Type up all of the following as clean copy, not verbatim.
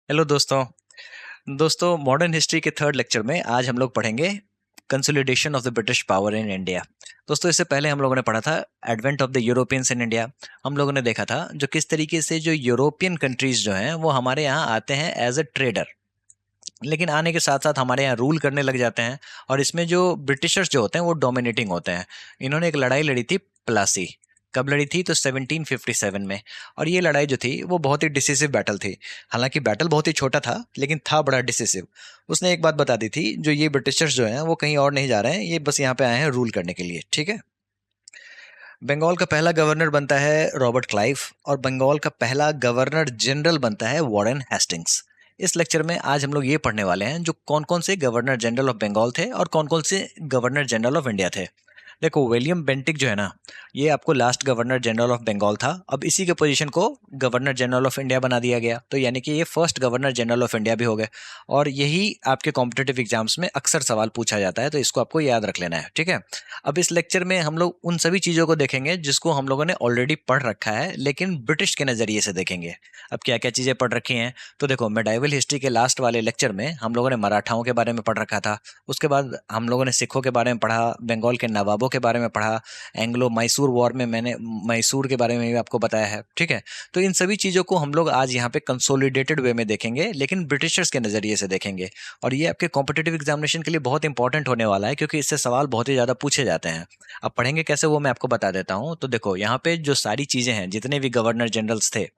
Hello दोस्तों। Modern history के third lecture में आज हम लोग पढ़ेंगे consolidation of the British power in India. दोस्तों, इससे पहले हम लोगों ने पढ़ा था advent of the Europeans in India. हम लोगों ने देखा था जो किस तरीके से जो यूरोपियन कंट्रीज जो हैं वो हमारे यहाँ आते हैं एज अ ट्रेडर, लेकिन आने के साथ साथ हमारे यहाँ रूल करने लग जाते हैं। और इसमें जो ब्रिटिशर्स जो होते हैं वो डोमिनेटिंग होते हैं। इन्होंने एक लड़ाई लड़ी थी, प्लासी। कब लड़ी थी? तो 1757 में। और ये लड़ाई जो थी वो बहुत ही डिसिसिव बैटल थी। हालांकि बैटल बहुत ही छोटा था लेकिन था बड़ा डिसिसिव। उसने एक बात बता दी थी, जो ये ब्रिटिशर्स जो हैं वो कहीं और नहीं जा रहे हैं, ये बस यहाँ पे आए हैं रूल करने के लिए। ठीक है। बंगाल का पहला गवर्नर बनता है रॉबर्ट क्लाइव, और बंगाल का पहला गवर्नर जनरल बनता है वॉरेन हेस्टिंग्स। इस लेक्चर में आज हम लोग ये पढ़ने वाले हैं जो कौन कौन से गवर्नर जनरल ऑफ बंगाल थे और कौन कौन से गवर्नर जनरल ऑफ इंडिया थे। देखो, विलियम बेंटिक जो है ना, ये आपको last governor general of Bengal था। अब इसी के पोजीशन को गवर्नर जनरल ऑफ इंडिया बना दिया गया, तो यानी कि ये first governor general of India भी हो गए। और यही आपके कॉम्पिटेटिव एग्जाम्स में अक्सर सवाल पूछा जाता है, तो इसको आपको याद रख लेना है। ठीक है। अब इस लेक्चर में हम लोग उन सभी चीज़ों को देखेंगे जिसको हम लोगों ने ऑलरेडी पढ़ रखा है, लेकिन ब्रिटिश के नज़रिए से देखेंगे। अब क्या क्या चीज़ें पढ़ रखी हैं, तो देखो, मेडाइवल हिस्ट्री के लास्ट वाले लेक्चर में हम लोगों ने मराठाओं के बारे में पढ़ रखा था। उसके बाद हम लोगों ने सिखों के बारे में पढ़ा, बंगाल के नवाबों के बारे में पढ़ा, एंग्लो मैसूर वॉर में मैंने मैसूर के बारे में भी आपको बताया है। ठीक है। तो इन सभी चीज़ों को हम लोग आज यहाँ पे कंसोलिडेटेड वे में देखेंगे, लेकिन ब्रिटिशर्स के नज़रिए से देखेंगे। और ये आपके कॉम्पिटेटिव एग्जामिनेशन के लिए बहुत इंपॉर्टेंट होने वाला है, क्योंकि इससे सवाल बहुत ही ज़्यादा पूछे जाते हैं। अब पढ़ेंगे कैसे वो मैं आपको बता देता हूँ। तो देखो, यहाँ पे जो सारी चीज़ें हैं, जितने भी गवर्नर जनरल्स थे,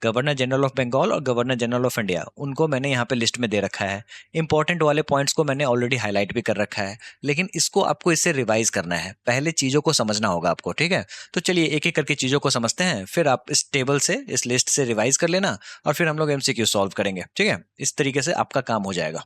गवर्नर जनरल ऑफ बंगाल और गवर्नर जनरल ऑफ इंडिया, उनको मैंने यहाँ पे लिस्ट में दे रखा है। इंपॉर्टेंट वाले पॉइंट्स को मैंने ऑलरेडी हाईलाइट भी कर रखा है, लेकिन इसको आपको इससे रिवाइज करना है। पहले चीज़ों को समझना होगा आपको। ठीक है। तो चलिए एक एक करके चीज़ों को समझते हैं, फिर आप इस टेबल से, इस लिस्ट से रिवाइज कर लेना, और फिर हम लोग एमसीक्यू सॉल्व करेंगे। ठीक है। इस तरीके से आपका काम हो जाएगा।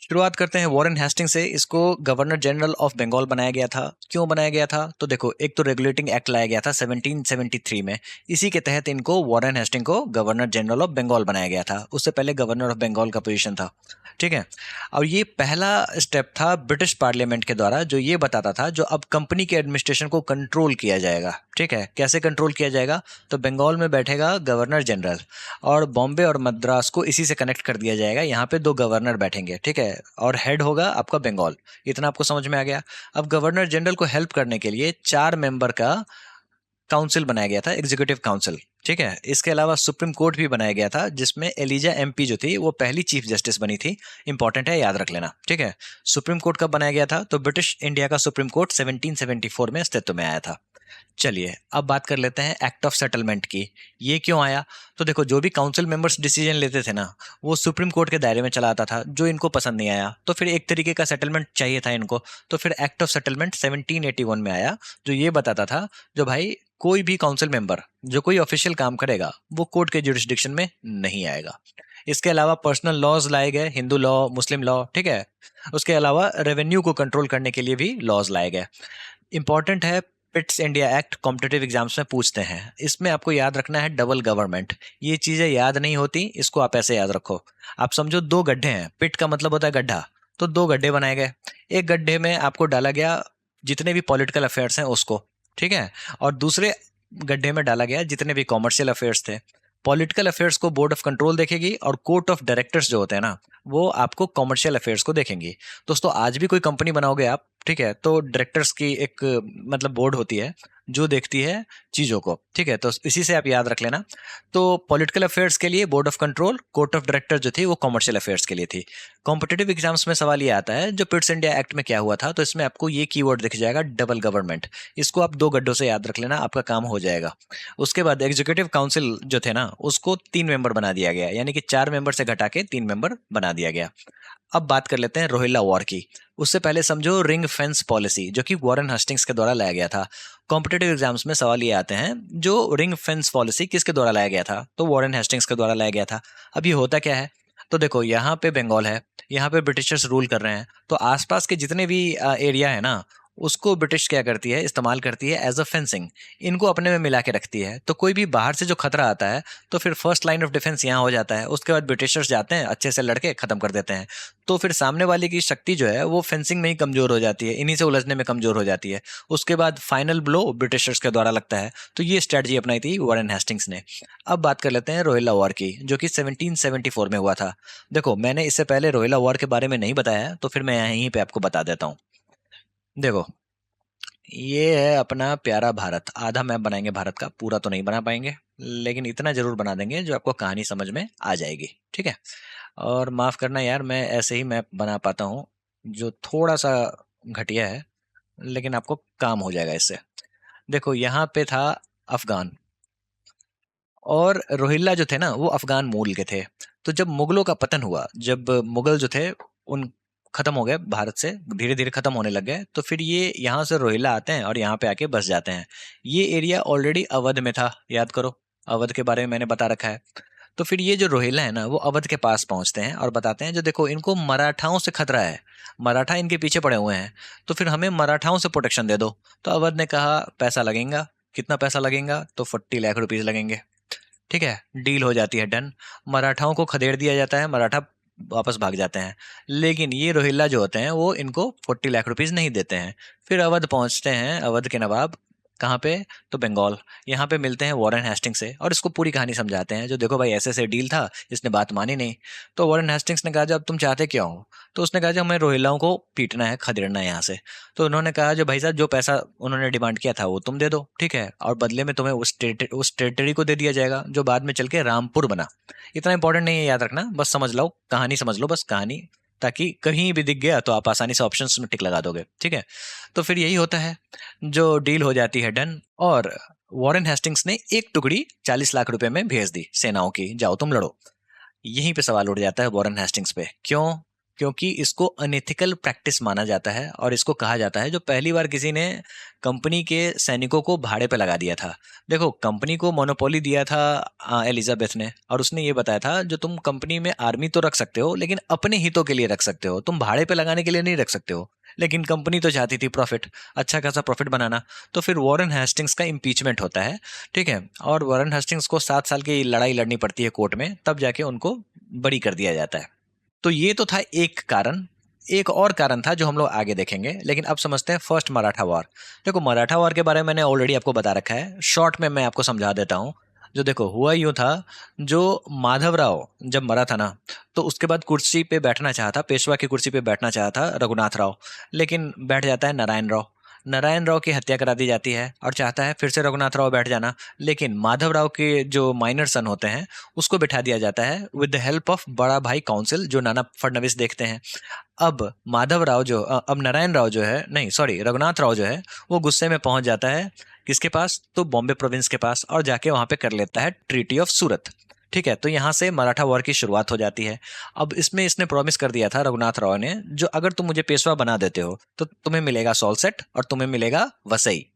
शुरुआत करते हैं वॉरेन हेस्टिंग से। इसको गवर्नर जनरल ऑफ बंगाल बनाया गया था। क्यों बनाया गया था? तो देखो, एक तो रेगुलेटिंग एक्ट लाया गया था 1773 में। इसी के तहत इनको, वॉरेन हेस्टिंग को, गवर्नर जनरल ऑफ बंगाल बनाया गया था। उससे पहले गवर्नर ऑफ बंगाल का पोजीशन था। ठीक है। और ये पहला स्टेप था ब्रिटिश पार्लियामेंट के द्वारा, जो ये बताता था जो अब कंपनी के एडमिनिस्ट्रेशन को कंट्रोल किया जाएगा। ठीक है। कैसे कंट्रोल किया जाएगा? तो बंगाल में बैठेगा गवर्नर जनरल, और बॉम्बे और मद्रास को इसी से कनेक्ट कर दिया जाएगा। यहाँ पे दो गवर्नर बैठेंगे। ठीक है। और हेड होगा आपका बंगाल। इतना आपको समझ में आ गया। अब गवर्नर जनरल को हेल्प करने के लिए 4 मेंबर का काउंसिल बनाया गया था, एग्जीक्यूटिव काउंसिल। ठीक है। इसके अलावा सुप्रीम कोर्ट भी बनाया गया था, जिसमें एलिजा एमपी जो थी वो पहली चीफ जस्टिस बनी थी। इंपॉर्टेंट है, याद रख लेना। ठीक है। सुप्रीम कोर्ट कब बनाया गया था? तो ब्रिटिश इंडिया का सुप्रीम कोर्ट 1774 में अस्तित्व में आया था। चलिए अब बात कर लेते हैं एक्ट ऑफ सेटलमेंट की। ये क्यों आया? तो देखो, जो भी काउंसिल मेंबर्स डिसीजन लेते थे ना, वो सुप्रीम कोर्ट के दायरे में चला आता था। जो इनको पसंद नहीं आया, तो फिर एक तरीके का सेटलमेंट चाहिए था इनको, तो फिर एक्ट ऑफ सेटलमेंट 1781 में आया, जो ये बताता था जो भाई कोई भी काउंसिल मेंबर जो कोई ऑफिशियल काम करेगा वो कोर्ट के जुरिस्डिक्शन में नहीं आएगा। इसके अलावा पर्सनल लॉज लाए गए, हिंदू लॉ, मुस्लिम लॉ। ठीक है। उसके अलावा रेवेन्यू को कंट्रोल करने के लिए भी लॉज लाए गए। इंपॉर्टेंट है, Pitt's India act competitive exams में पूछते हैं। इसमें आपको याद रखना है डबल गवर्नमेंट। ये चीजें याद नहीं होती, इसको आप ऐसे याद रखो। आप समझो दो गड्ढे हैं, पिट का मतलब होता है गड्ढा, तो दो गड्ढे बनाए गए। एक गड्ढे में आपको डाला गया जितने भी पॉलिटिकल अफेयर्स हैं उसको। ठीक है। और दूसरे गड्ढे में डाला गया जितने भी कॉमर्शियल अफेयर्स थे। पॉलिटिकल अफेयर्स को बोर्ड ऑफ कंट्रोल देखेगी, और कोर्ट ऑफ डायरेक्टर्स जो होते हैं ना, वो आपको कॉमर्शियल अफेयर्स को देखेंगी। दोस्तों, आज भी कोई कंपनी बनाओगे आप, ठीक है, तो डायरेक्टर्स की एक मतलब बोर्ड होती है जो देखती है चीज़ों को। ठीक है। तो इसी से आप याद रख लेना। तो पॉलिटिकल अफेयर्स के लिए board of control, court of director जो थी वो कॉमर्शियल अफेयर्स के लिए थी। कॉम्पिटेटिव एग्जाम्स में सवाल ये आता है जो पिट्स इंडिया एक्ट में क्या हुआ था, तो इसमें आपको ये कीवर्ड दिख जाएगा, डबल गवर्नमेंट। इसको आप दो गड्ढों से याद रख लेना, आपका काम हो जाएगा। उसके बाद एग्जीक्यूटिव काउंसिल जो थे ना, उसको 3 मेंबर बना दिया गया, यानी कि 4 मेंबर से घटा के 3 मेंबर बना दिया गया। अब बात कर लेते हैं रोहिल्ला वॉर की। उससे पहले समझो रिंग फेंस पॉलिसी, जो कि वॉरेन हस्टिंग्स के द्वारा लाया गया था। कॉम्पिटेटिव एग्जाम्स में सवाल ये आते हैं जो रिंग फेंस पॉलिसी किसके द्वारा लाया गया था, तो वॉरेन हेस्टिंग्स के द्वारा लाया गया था। अब ये होता क्या है? तो देखो, यहाँ पे बंगाल है, यहाँ पे ब्रिटिशर्स रूल कर रहे हैं, तो आसपास के जितने भी एरिया है ना, उसको ब्रिटिश क्या करती है, इस्तेमाल करती है एज अ फेंसिंग। इनको अपने में मिला के रखती है, तो कोई भी बाहर से जो खतरा आता है तो फिर फर्स्ट लाइन ऑफ डिफेंस यहाँ हो जाता है। उसके बाद ब्रिटिशर्स जाते हैं, अच्छे से लड़के खत्म कर देते हैं। तो फिर सामने वाले की शक्ति जो है वो फेंसिंग में ही कमजोर हो जाती है, इन्हीं से उलझने में कमजोर हो जाती है। उसके बाद फाइनल ब्लो ब्रिटिशर्स के द्वारा लगता है। तो ये स्ट्रेटजी अपनाई थी वॉरेन हेस्टिंग्स ने। अब बात कर लेते हैं रोहिल्ला वॉर की, जो कि 1774 में हुआ था। देखो, मैंने इससे पहले रोहिल्ला वॉर के बारे में नहीं बताया है, तो फिर मैं यहीं पे आपको बता देता हूँ। देखो, ये है अपना प्यारा भारत। आधा मैप बनाएंगे भारत का, पूरा तो नहीं बना पाएंगे, लेकिन इतना जरूर बना देंगे जो आपको कहानी समझ में आ जाएगी, ठीक है। और माफ करना यार, मैं ऐसे ही मैप बना पाता हूँ जो थोड़ा सा घटिया है, लेकिन आपको काम हो जाएगा इससे। देखो, यहाँ पे था अफगान, और रोहिल्ला जो थे ना वो अफगान मूल के थे। तो जब मुगलों का पतन हुआ, जब मुगल जो थे उन खत्म हो गए भारत से, धीरे धीरे खत्म होने लग गए, तो फिर ये यहाँ से रोहिल्ला आते हैं और यहाँ पे आके बस जाते हैं। ये एरिया ऑलरेडी अवध में था, याद करो, अवध के बारे में मैंने बता रखा है। तो फिर ये जो रोहिल्ला है ना वो अवध के पास पहुंचते हैं और बताते हैं, जो देखो इनको मराठाओं से खतरा है, मराठा इनके पीछे पड़े हुए हैं, तो फिर हमें मराठाओं से प्रोटेक्शन दे दो। तो अवध ने कहा पैसा लगेगा। कितना पैसा लगेगा? तो 40 लाख रुपीज लगेंगे। ठीक है, डील हो जाती है, डन। मराठाओं को खदेड़ दिया जाता है, मराठा वापस भाग जाते हैं। लेकिन ये रोहिल्ला जो होते हैं वो इनको 40 लाख रुपीज नहीं देते हैं। फिर अवध पहुंचते हैं, अवध के नवाब कहाँ पे? तो बंगाल। यहाँ पे मिलते हैं वॉरेन हेस्टिंग्स से और इसको पूरी कहानी समझाते हैं, जो देखो भाई ऐसे ऐसे डील था, इसने बात मानी नहीं। तो वॉरेन हेस्टिंग्स ने कहा, जब तुम चाहते क्या हो? तो उसने कहा, जब हमें रोहिल्लाओं को पीटना है, खदेड़ना है यहाँ से। तो उन्होंने कहा, जो भाई साहब जो पैसा उन्होंने डिमांड किया था वो तुम दे दो, ठीक है, और बदले में तुम्हें उस टेरिटरी को दे दिया जाएगा जो बाद में चल के रामपुर बना। इतना इंपॉर्टेंट नहीं है याद रखना, बस समझ लो कहानी, समझ लो बस कहानी, ताकि कहीं भी दिख गया तो आप आसानी से ऑप्शंस में टिक लगा दोगे, ठीक है। तो फिर यही होता है, जो डील हो जाती है डन, और वॉरेन हेस्टिंग्स ने एक टुकड़ी 40 लाख रुपए में भेज दी सेनाओं की, जाओ तुम लड़ो। यहीं पे सवाल उठ जाता है वॉरेन हेस्टिंग्स पे, क्यों? क्योंकि इसको अनएथिकल प्रैक्टिस माना जाता है, और इसको कहा जाता है जो पहली बार किसी ने कंपनी के सैनिकों को भाड़े पे लगा दिया था। देखो, कंपनी को मोनोपोली दिया था एलिजाबेथ ने, और उसने ये बताया था, जो तुम कंपनी में आर्मी तो रख सकते हो लेकिन अपने हितों के लिए रख सकते हो, तुम भाड़े पे लगाने के लिए नहीं रख सकते हो। लेकिन कंपनी तो चाहती थी प्रॉफिट, अच्छा खासा प्रॉफिट बनाना। तो फिर वॉरेन हेस्टिंग्स का इम्पीचमेंट होता है, ठीक है, और वॉरेन हेस्टिंग्स को 7 साल की लड़ाई लड़नी पड़ती है कोर्ट में, तब जाके उनको बरी कर दिया जाता है। तो ये तो था एक कारण। एक और कारण था जो हम लोग आगे देखेंगे, लेकिन अब समझते हैं फर्स्ट मराठा वॉर। देखो, मराठा वॉर के बारे में मैंने ऑलरेडी आपको बता रखा है, शॉर्ट में मैं आपको समझा देता हूँ। जो देखो हुआ यूं था, जो माधवराव जब मरा था ना, तो उसके बाद कुर्सी पे बैठना चाहा था, पेशवा की कुर्सी पे बैठना चाहा था रघुनाथ राव, लेकिन बैठ जाता है नारायण राव। नारायण राव की हत्या करा दी जाती है और चाहता है फिर से रघुनाथ राव बैठ जाना, लेकिन माधव राव के जो माइनर सन होते हैं उसको बिठा दिया जाता है विद द हेल्प ऑफ बड़ा भाई काउंसिल, जो नाना फडणवीस देखते हैं। अब माधव राव जो अब नारायण राव जो है, नहीं सॉरी, रघुनाथ राव जो है, वो गुस्से में पहुंच जाता है किसके पास? तो बॉम्बे प्रोविंस के पास, और जाके वहां पे कर लेता है ट्रीटी ऑफ सूरत। ठीक है, तो यहां से मराठा वॉर की शुरुआत हो जाती है। अब इसमें इसने प्रॉमिस कर दिया था रघुनाथ राव ने, जो अगर तुम मुझे पेशवा बना देते हो तो तुम्हें मिलेगा सॉल्सेट और तुम्हें मिलेगा वसई,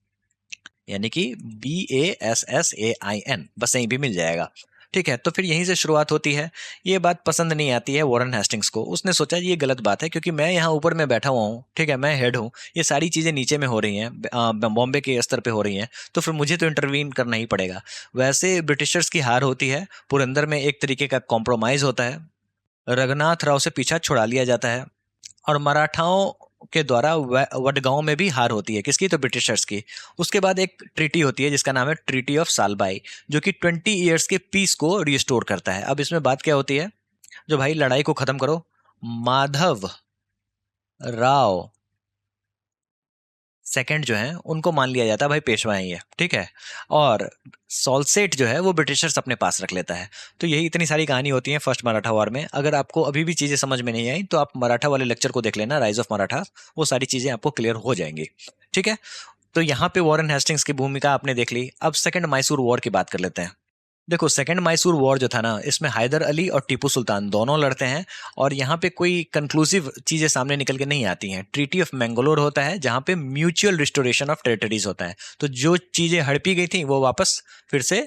यानी कि BASSAIN, वसई भी मिल जाएगा। ठीक है, तो फिर यहीं से शुरुआत होती है। ये बात पसंद नहीं आती है वॉरेन हेस्टिंग्स को। उसने सोचा ये गलत बात है, क्योंकि मैं यहाँ ऊपर में बैठा हुआ हूँ, ठीक है, मैं हेड हूँ, ये सारी चीज़ें नीचे में हो रही हैं, बॉम्बे के स्तर पे हो रही हैं, तो फिर मुझे तो इंटरवीन करना ही पड़ेगा। वैसे ब्रिटिशर्स की हार होती है, पुरंदर में एक तरीके का कॉम्प्रोमाइज होता है, रघुनाथ राव से पीछा छुड़ा लिया जाता है, और मराठाओं के द्वारा वडगांव में भी हार होती है, किसकी? तो ब्रिटिशर्स की। उसके बाद एक ट्रीटी होती है जिसका नाम है ट्रीटी ऑफ सालबाई, जो कि 20 ईयर्स के पीस को रिस्टोर करता है। अब इसमें बात क्या होती है? जो भाई लड़ाई को खत्म करो, माधव राव सेकंड जो है उनको मान लिया जाता है भाई पेशवा हैं ये, ठीक है, और सॉल्सेट जो है वो ब्रिटिशर्स अपने पास रख लेता है। तो यही इतनी सारी कहानी होती है फर्स्ट मराठा वॉर में। अगर आपको अभी भी चीजें समझ में नहीं आई तो आप मराठा वाले लेक्चर को देख लेना, राइज ऑफ मराठा, वो सारी चीजें आपको क्लियर हो जाएंगी, ठीक है। तो यहाँ पे वॉरेन हेस्टिंग्स की भूमिका आपने देख ली। अब सेकंड मैसूर वॉर की बात कर लेते हैं। देखो, सेकंड मैसूर वॉर जो था ना, इसमें हैदर अली और टीपू सुल्तान दोनों लड़ते हैं, और यहाँ पे कोई कंक्लूसिव चीजें सामने निकल के नहीं आती हैं। ट्रीटी ऑफ मैंगलोर होता है जहाँ पे म्यूचुअल रिस्टोरेशन ऑफ टेरिटरीज होता है, तो जो चीजें हड़पी गई थी वो वापस फिर से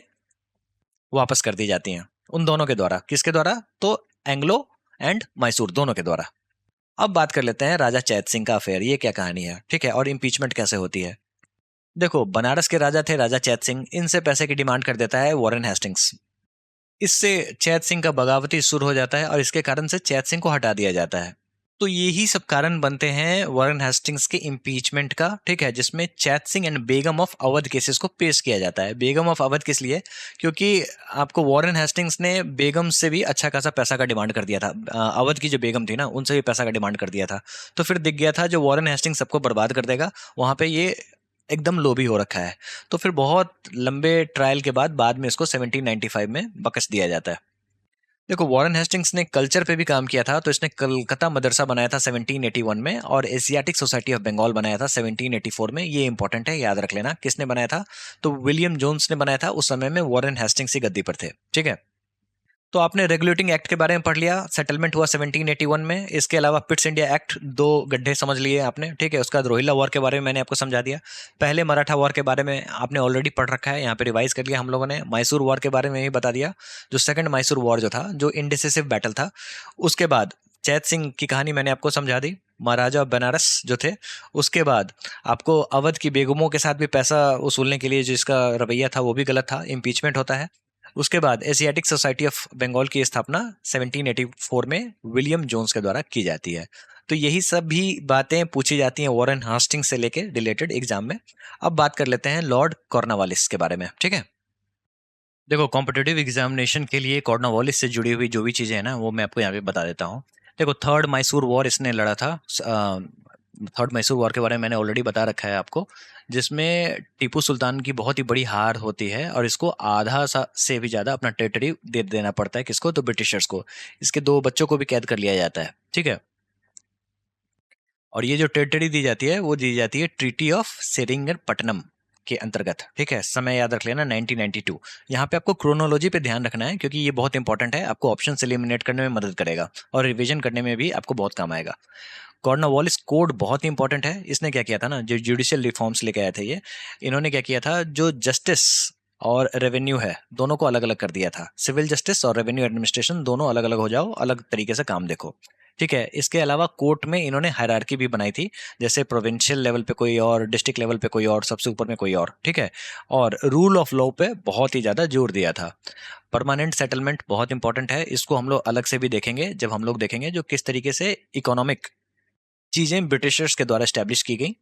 वापस कर दी जाती हैं उन दोनों के द्वारा। किसके द्वारा? तो एंग्लो एंड मैसूर दोनों के द्वारा। अब बात कर लेते हैं राजा चैत सिंह का अफेयर, ये क्या कहानी है, ठीक है, और इम्पीचमेंट कैसे होती है। देखो, बनारस के राजा थे राजा चैत सिंह, इनसे पैसे की डिमांड कर देता है वॉरेन हेस्टिंग्स। इससे चैत सिंह का बगावती शुरू हो जाता है और इसके कारण से चैत सिंह को हटा दिया जाता है। तो यही सब कारण बनते हैं वॉरेन हेस्टिंग्स के इम्पीचमेंट का, ठीक है, जिसमें चैत Singh and Begum of Awadh cases को पेश किया जाता है। बेगम ऑफ अवध किस लिए? क्योंकि आपको वॉरेन हेस्टिंग्स ने बेगम से भी अच्छा खासा पैसा का डिमांड कर दिया था। अवध की जो बेगम थी ना, उनसे भी पैसा का डिमांड कर दिया था। तो फिर दिख गया था जो वॉरेन हेस्टिंग्स सबको बर्बाद कर देगा, वहां पे ये एकदम लोभी हो रखा है। तो फिर बहुत लंबे ट्रायल के बाद में इसको 1795 में बख्श दिया जाता है। देखो, वॉरेन हेस्टिंग्स ने कल्चर पे भी काम किया था, तो इसने कलकत्ता मदरसा बनाया था 1781 में, और एशियाटिक सोसाइटी ऑफ बंगाल बनाया था 1784 में। ये इंपॉर्टेंट है, याद रख लेना किसने बनाया था। तो विलियम जोन्स ने बनाया था, उस समय में वॉरेन हेस्टिंग्स ही गद्दी पर थे, ठीक है। तो आपने रेगुलेटिंग एक्ट के बारे में पढ़ लिया, सेटलमेंट हुआ 1781 में। इसके अलावा पिट्स इंडिया एक्ट, दो गड्ढे समझ लिए आपने, ठीक है। उसका बाद रोहिल्ला वॉर के बारे में मैंने आपको समझा दिया। पहले मराठा वॉर के बारे में आपने ऑलरेडी पढ़ रखा है, यहाँ पे रिवाइज कर लिया हम लोगों ने। मैसूर वॉर के बारे में भी बता दिया, जो सेकंड मैसूर वॉर जो था, जो इंडिसिसिव बैटल था। उसके बाद चैत सिंह की कहानी मैंने आपको समझा दी, महाराजा बनारस जो थे। उसके बाद आपको अवध की बेगमों के साथ भी पैसा वसूलने के लिए जिसका रवैया था वो भी गलत था, इम्पीचमेंट होता है। उसके बाद एशियाटिक सोसाइटी ऑफ बंगाल की स्थापना 1784 में विलियम जोन्स के द्वारा की जाती है। तो यही सब भी बातें पूछी जाती हैं वॉरेन हास्टिंग्स से लेके रिलेटेड एग्जाम में। अब बात कर लेते हैं लॉर्ड कॉर्नवालिस के बारे में, ठीक है। देखो, कॉम्पिटिटिव एग्जामिनेशन के लिए कॉर्नवालिस से जुड़ी हुई जो भी चीजें हैं ना, वो मैं आपको यहाँ पे बता देता हूँ। देखो, थर्ड मैसूर वॉर इसने लड़ा था। थर्ड मैसूर वॉर के बारे में मैंने ऑलरेडी बता रखा है आपको, जिसमें टीपू सुल्तान की बहुत ही बड़ी हार होती है और इसको आधा सा से भी ज्यादा अपना टेरिटरी दे देना पड़ता है। किसको? तो ब्रिटिशर्स को। इसके दो बच्चों को भी कैद कर लिया जाता है, ठीक है। और ये जो टेरिटरी दी जाती है वो दी जाती है ट्रीटी ऑफ सेरिंगपट्टनम के अंतर्गत, ठीक है। समय याद रख लेना 1992। यहाँ पे आपको क्रोनोलॉजी पे ध्यान रखना है, क्योंकि ये बहुत इंपॉर्टेंट है, आपको ऑप्शन एलिमिनेट करने में मदद करेगा और रिवीजन करने में भी आपको बहुत काम आएगा। कॉर्नवालिस कोड बहुत ही इंपॉर्टेंट है। इसने क्या किया था ना, जो जुडिशियल रिफॉर्म्स लेके आए थे ये, इन्होंने क्या किया था, जो जस्टिस और रेवेन्यू है दोनों को अलग अलग कर दिया था। सिविल जस्टिस और रेवेन्यू एडमिनिस्ट्रेशन दोनों अलग अलग हो जाओ, अलग तरीके से काम देखो, ठीक है। इसके अलावा कोर्ट में इन्होंने हायरार्की भी बनाई थी, जैसे प्रोविंशियल लेवल पे कोई और, डिस्ट्रिक्ट लेवल पे कोई और, सबसे ऊपर में कोई और, ठीक है। और रूल ऑफ लॉ पे बहुत ही ज्यादा जोर दिया था। परमानेंट सेटलमेंट बहुत इंपॉर्टेंट है, इसको हम लोग अलग से भी देखेंगे जब हम लोग देखेंगे जो किस तरीके से इकोनॉमिक चीजें ब्रिटिशर्स के द्वारा स्टैब्लिश की गई।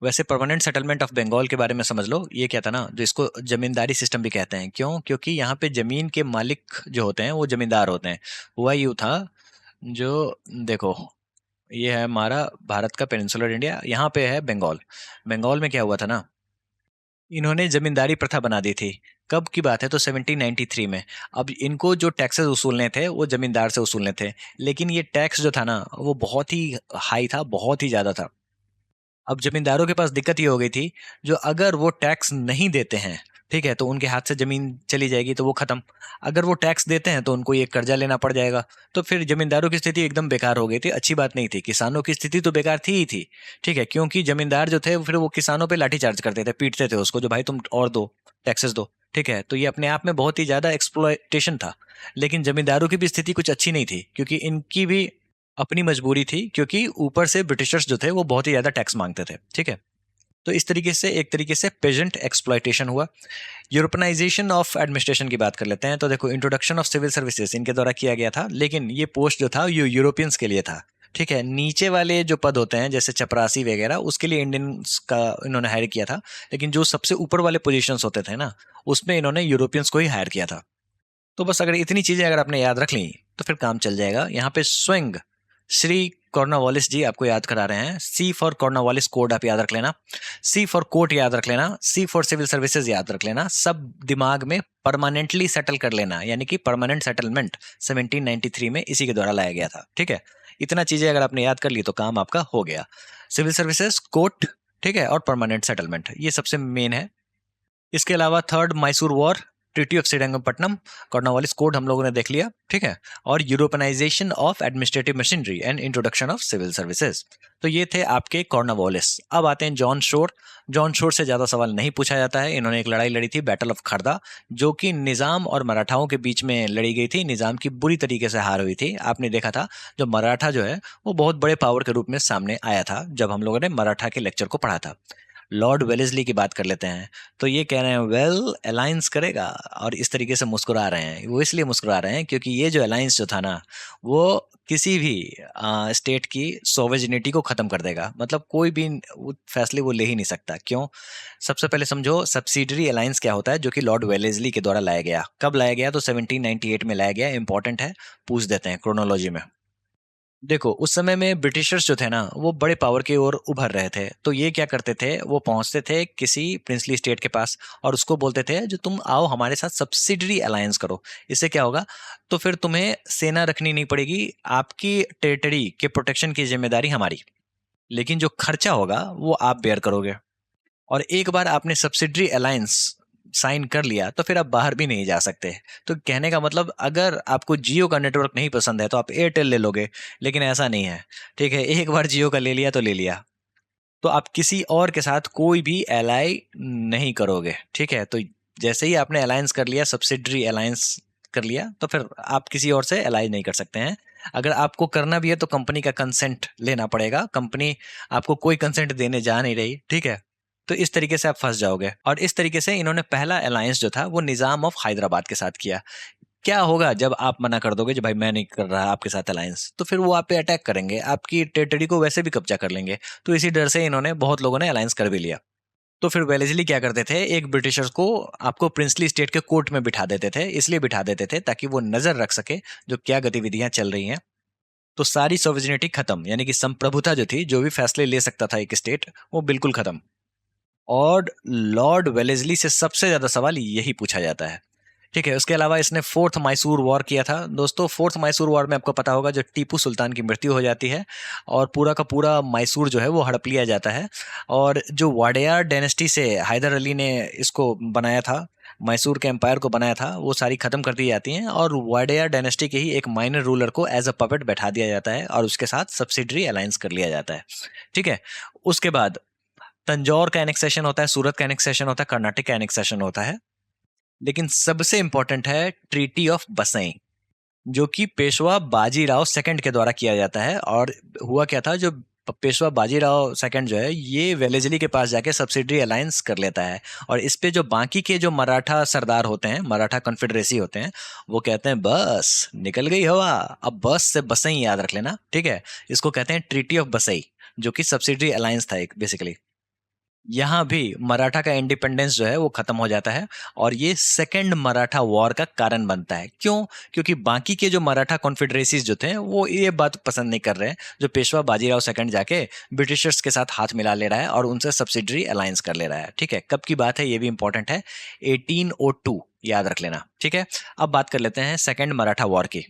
वैसे परमानेंट सेटलमेंट ऑफ बंगाल के बारे में समझ लो, ये क्या था ना, जो इसको जमींदारी सिस्टम भी कहते हैं। क्यों? क्योंकि यहाँ पे जमीन के मालिक जो होते हैं वो जमींदार होते हैं। हुआ यूं था, जो देखो, ये है हमारा भारत का पेनिनसुलर इंडिया, यहाँ पे है बंगाल। बंगाल में क्या हुआ था ना, इन्होंने जमींदारी प्रथा बना दी थी। कब की बात है? तो 1793 में। अब इनको जो टैक्सेस वसूलने थे वो जमींदार से वसूलने थे, लेकिन ये टैक्स जो था ना वो बहुत ही हाई था, बहुत ही ज्यादा था। अब जमींदारों के पास दिक्कत ये हो गई थी, जो अगर वो टैक्स नहीं देते हैं, ठीक है, तो उनके हाथ से जमीन चली जाएगी, तो वो खत्म। अगर वो टैक्स देते हैं तो उनको ये कर्जा लेना पड़ जाएगा। तो फिर जमींदारों की स्थिति एकदम बेकार हो गई थी, अच्छी बात नहीं थी। किसानों की स्थिति तो बेकार थी ही थी, ठीक है, क्योंकि जमींदार जो थे फिर वो किसानों पे लाठीचार्ज करते थे, पीटते थे उसको, जो भाई तुम और दो, टैक्सेस दो, ठीक है। तो ये अपने आप में बहुत ही ज्यादा एक्सप्लॉयटेशन था। लेकिन जमींदारों की भी स्थिति कुछ अच्छी नहीं थी, क्योंकि इनकी भी अपनी मजबूरी थी, क्योंकि ऊपर से ब्रिटिशर्स जो थे वो बहुत ही ज्यादा टैक्स मांगते थे, ठीक है। तो इस तरीके से एक तरीके से पेजेंट एक्सप्लॉयटेशन हुआ। यूरोपनाइजेशन ऑफ एडमिनिस्ट्रेशन की बात कर लेते हैं। तो देखो, इंट्रोडक्शन ऑफ सिविल सर्विसेज इनके द्वारा किया गया था, लेकिन ये पोस्ट जो था ये यूरोपियंस के लिए था, ठीक है। नीचे वाले जो पद होते हैं जैसे चपरासी वगैरह, उसके लिए इंडियंस का इन्होंने हायर किया था, लेकिन जो सबसे ऊपर वाले पोजीशंस होते थे ना, उसमें इन्होंने यूरोपियंस को ही हायर किया था। तो बस अगर इतनी चीजें अगर आपने याद रख ली तो फिर काम चल जाएगा। यहाँ पे स्वयं श्री कॉर्नवालिस जी आपको याद करा रहे हैं। सी फॉर कॉर्नवालिस कोड आप याद रख लेना, सी फॉर कोर्ट याद रख लेना, सी फॉर सिविल सर्विसेज याद रख लेना, सब दिमाग में परमानेंटली सेटल कर लेना, यानी कि परमानेंट सेटलमेंट 1793 में इसी के द्वारा लाया गया था, ठीक है। इतना चीजें अगर आपने याद कर ली तो काम आपका हो गया। सिविल सर्विसेज, कोर्ट, ठीक है, और परमानेंट सेटलमेंट, ये सबसे मेन है। इसके अलावा third Mysore war treaty of Srirangapatnam, Cornwallis code हम लोगों ने देख लिया, ठीक है। और Europeanization of administrative machinery and introduction of civil services, तो ये थे आपके कॉर्नवालिस। अब आते हैं जॉन शोर। जॉन शोर से ज़्यादा सवाल नहीं पूछा जाता है। इन्होंने एक लड़ाई लड़ी थी, बैटल ऑफ खरदा, जो कि निज़ाम और मराठाओं के बीच में लड़ी गई थी। निज़ाम की बुरी तरीके से हार हुई थी। आपने देखा था जो मराठा जो है वो बहुत बड़े पावर के रूप में सामने आया था जब हम लोगों ने मराठा के लेक्चर को पढ़ा था। लॉर्ड वेलेस्ली की बात कर लेते हैं, तो ये कह रहे हैं वेल अलायंस करेगा, और इस तरीके से मुस्कुरा रहे हैं। वो इसलिए मुस्कुरा रहे हैं क्योंकि ये जो अलायंस जो था ना, वो किसी भी स्टेट की सोवेजनिटी को खत्म कर देगा। मतलब कोई भी फैसले वो ले ही नहीं सकता। क्यों? सबसे पहले समझो सब्सिडरी अलायंस क्या होता है, जो कि लॉर्ड वेलेस्ली के द्वारा लाया गया। कब लाया गया? तो 1798 में लाया गया। इंपॉर्टेंट है, पूछ देते हैं क्रोनोलॉजी में। देखो उस समय में ब्रिटिशर्स जो थे ना, वो बड़े पावर की ओर उभर रहे थे। तो ये क्या करते थे, वो पहुंचते थे किसी प्रिंसली स्टेट के पास और उसको बोलते थे जो तुम आओ हमारे साथ सब्सिडरी अलायंस करो। इससे क्या होगा, तो फिर तुम्हें सेना रखनी नहीं पड़ेगी, आपकी टेरिटरी के प्रोटेक्शन की जिम्मेदारी हमारी, लेकिन जो खर्चा होगा वो आप बेयर करोगे। और एक बार आपने सब्सिडरी अलायंस साइन कर लिया तो फिर आप बाहर भी नहीं जा सकते। तो कहने का मतलब, अगर आपको जियो का नेटवर्क नहीं पसंद है तो आप एयरटेल ले लोगे, लेकिन ऐसा नहीं है, ठीक है। एक बार जियो का ले लिया तो ले लिया, तो आप किसी और के साथ कोई भी एलाई नहीं करोगे, ठीक है। तो जैसे ही आपने अलायंस कर लिया, सब्सिडरी अलायंस कर लिया, तो फिर आप किसी और से अलाई नहीं कर सकते हैं। अगर आपको करना भी है तो कंपनी का कंसेंट लेना पड़ेगा। कंपनी आपको कोई कंसेंट देने जा नहीं रही, ठीक है। तो इस तरीके से आप फंस जाओगे। और इस तरीके से इन्होंने पहला अलायंस जो था वो निजाम ऑफ हैदराबाद के साथ किया। क्या होगा जब आप मना कर दोगे, जो भाई मैं नहीं कर रहा आपके साथ अलायंस, तो फिर वो आप पे अटैक करेंगे, आपकी टेरिटरी को वैसे भी कब्जा कर लेंगे। तो इसी डर से इन्होंने, बहुत लोगों ने अलायंस कर भी लिया। तो फिर वेलेस्ली क्या करते थे, एक ब्रिटिशर्स को आपको प्रिंसली स्टेट के कोर्ट में बिठा देते थे। इसलिए बिठा देते थे ताकि वो नजर रख सके जो क्या गतिविधियां चल रही हैं। तो सारी सोविजनिटी खत्म, यानी कि संप्रभुता जो थी, जो भी फैसले ले सकता था एक स्टेट, वो बिल्कुल खत्म। और लॉर्ड वेलेस्ली से सबसे ज्यादा सवाल यही पूछा जाता है, ठीक है। उसके अलावा इसने फोर्थ मैसूर वॉर किया था। दोस्तों फोर्थ मैसूर वॉर में आपको पता होगा जो टीपू सुल्तान की मृत्यु हो जाती है और पूरा का पूरा मैसूर जो है वो हड़प लिया जाता है। और जो वाडेयार डायनेस्टी से हैदर अली ने इसको बनाया था, मैसूर के एम्पायर को बनाया था, वो सारी खत्म कर दी जाती हैं और वाडेयार डायनेस्टी के ही एक माइनर रूलर को एज अ पपेट बैठा दिया जाता है और उसके साथ सब्सिडरी अलायंस कर लिया जाता है, ठीक है। उसके बाद तंजौर का एनेक्सेशन होता है, सूरत का एनेक्सेशन होता है, कर्नाटक का एनेक्सेशन होता है। लेकिन सबसे इंपॉर्टेंट है ट्रीटी ऑफ बसई, जो कि पेशवा बाजीराव सेकंड के द्वारा किया जाता है। और हुआ क्या था, जो पेशवा बाजीराव सेकंड जो है, ये वेलेस्ली के पास जाके सब्सिडरी अलायंस कर लेता है। और इस पे जो बाकी के जो मराठा सरदार होते हैं, मराठा कॉन्फेडरेसी होते हैं, वो कहते हैं बस निकल गई हवा, अब बस से बसई याद रख लेना, ठीक है। इसको कहते हैं ट्रीटी ऑफ बसई, जो कि सब्सिडरी अलायंस था एक बेसिकली। यहाँ भी मराठा का इंडिपेंडेंस जो है वो खत्म हो जाता है और ये सेकंड मराठा वॉर का कारण बनता है। क्यों? क्योंकि बाकी के जो मराठा कॉन्फेडरेसीज जो थे वो ये बात पसंद नहीं कर रहे हैं, जो पेशवा बाजीराव सेकंड जाके ब्रिटिशर्स के साथ हाथ मिला ले रहा है और उनसे सब्सिडरी अलायंस कर ले रहा है, ठीक है। कब की बात है ये भी इंपॉर्टेंट है, 1802 याद रख लेना, ठीक है। अब बात कर लेते हैं सेकंड मराठा वॉर की।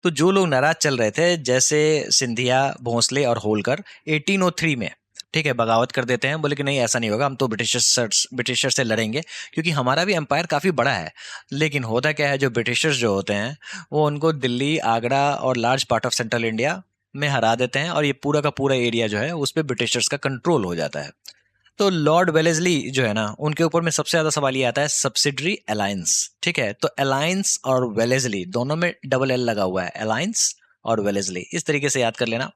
तो जो लोग नाराज चल रहे थे, जैसे सिंधिया, भोंसले और होलकर, 1803 में, ठीक है, बगावत कर देते हैं। बोले कि नहीं ऐसा नहीं होगा, हम तो ब्रिटिशर से लड़ेंगे क्योंकि हमारा भी एम्पायर काफ़ी बड़ा है। लेकिन होता क्या है, जो ब्रिटिशर्स जो होते हैं वो उनको दिल्ली, आगरा और large part of central India में हरा देते हैं और ये पूरा का पूरा एरिया जो है उस पर ब्रिटिशर्स का कंट्रोल हो जाता है। तो लॉर्ड वेलेस्ली जो है ना, उनके ऊपर में सबसे ज्यादा सवाल ये आता है सब्सिडरी अलायंस, ठीक है। तो अलायंस और वेलेस्ली दोनों में डबल एल लगा हुआ है, अलायंस और वेलेस्ली, इस तरीके से याद कर लेना।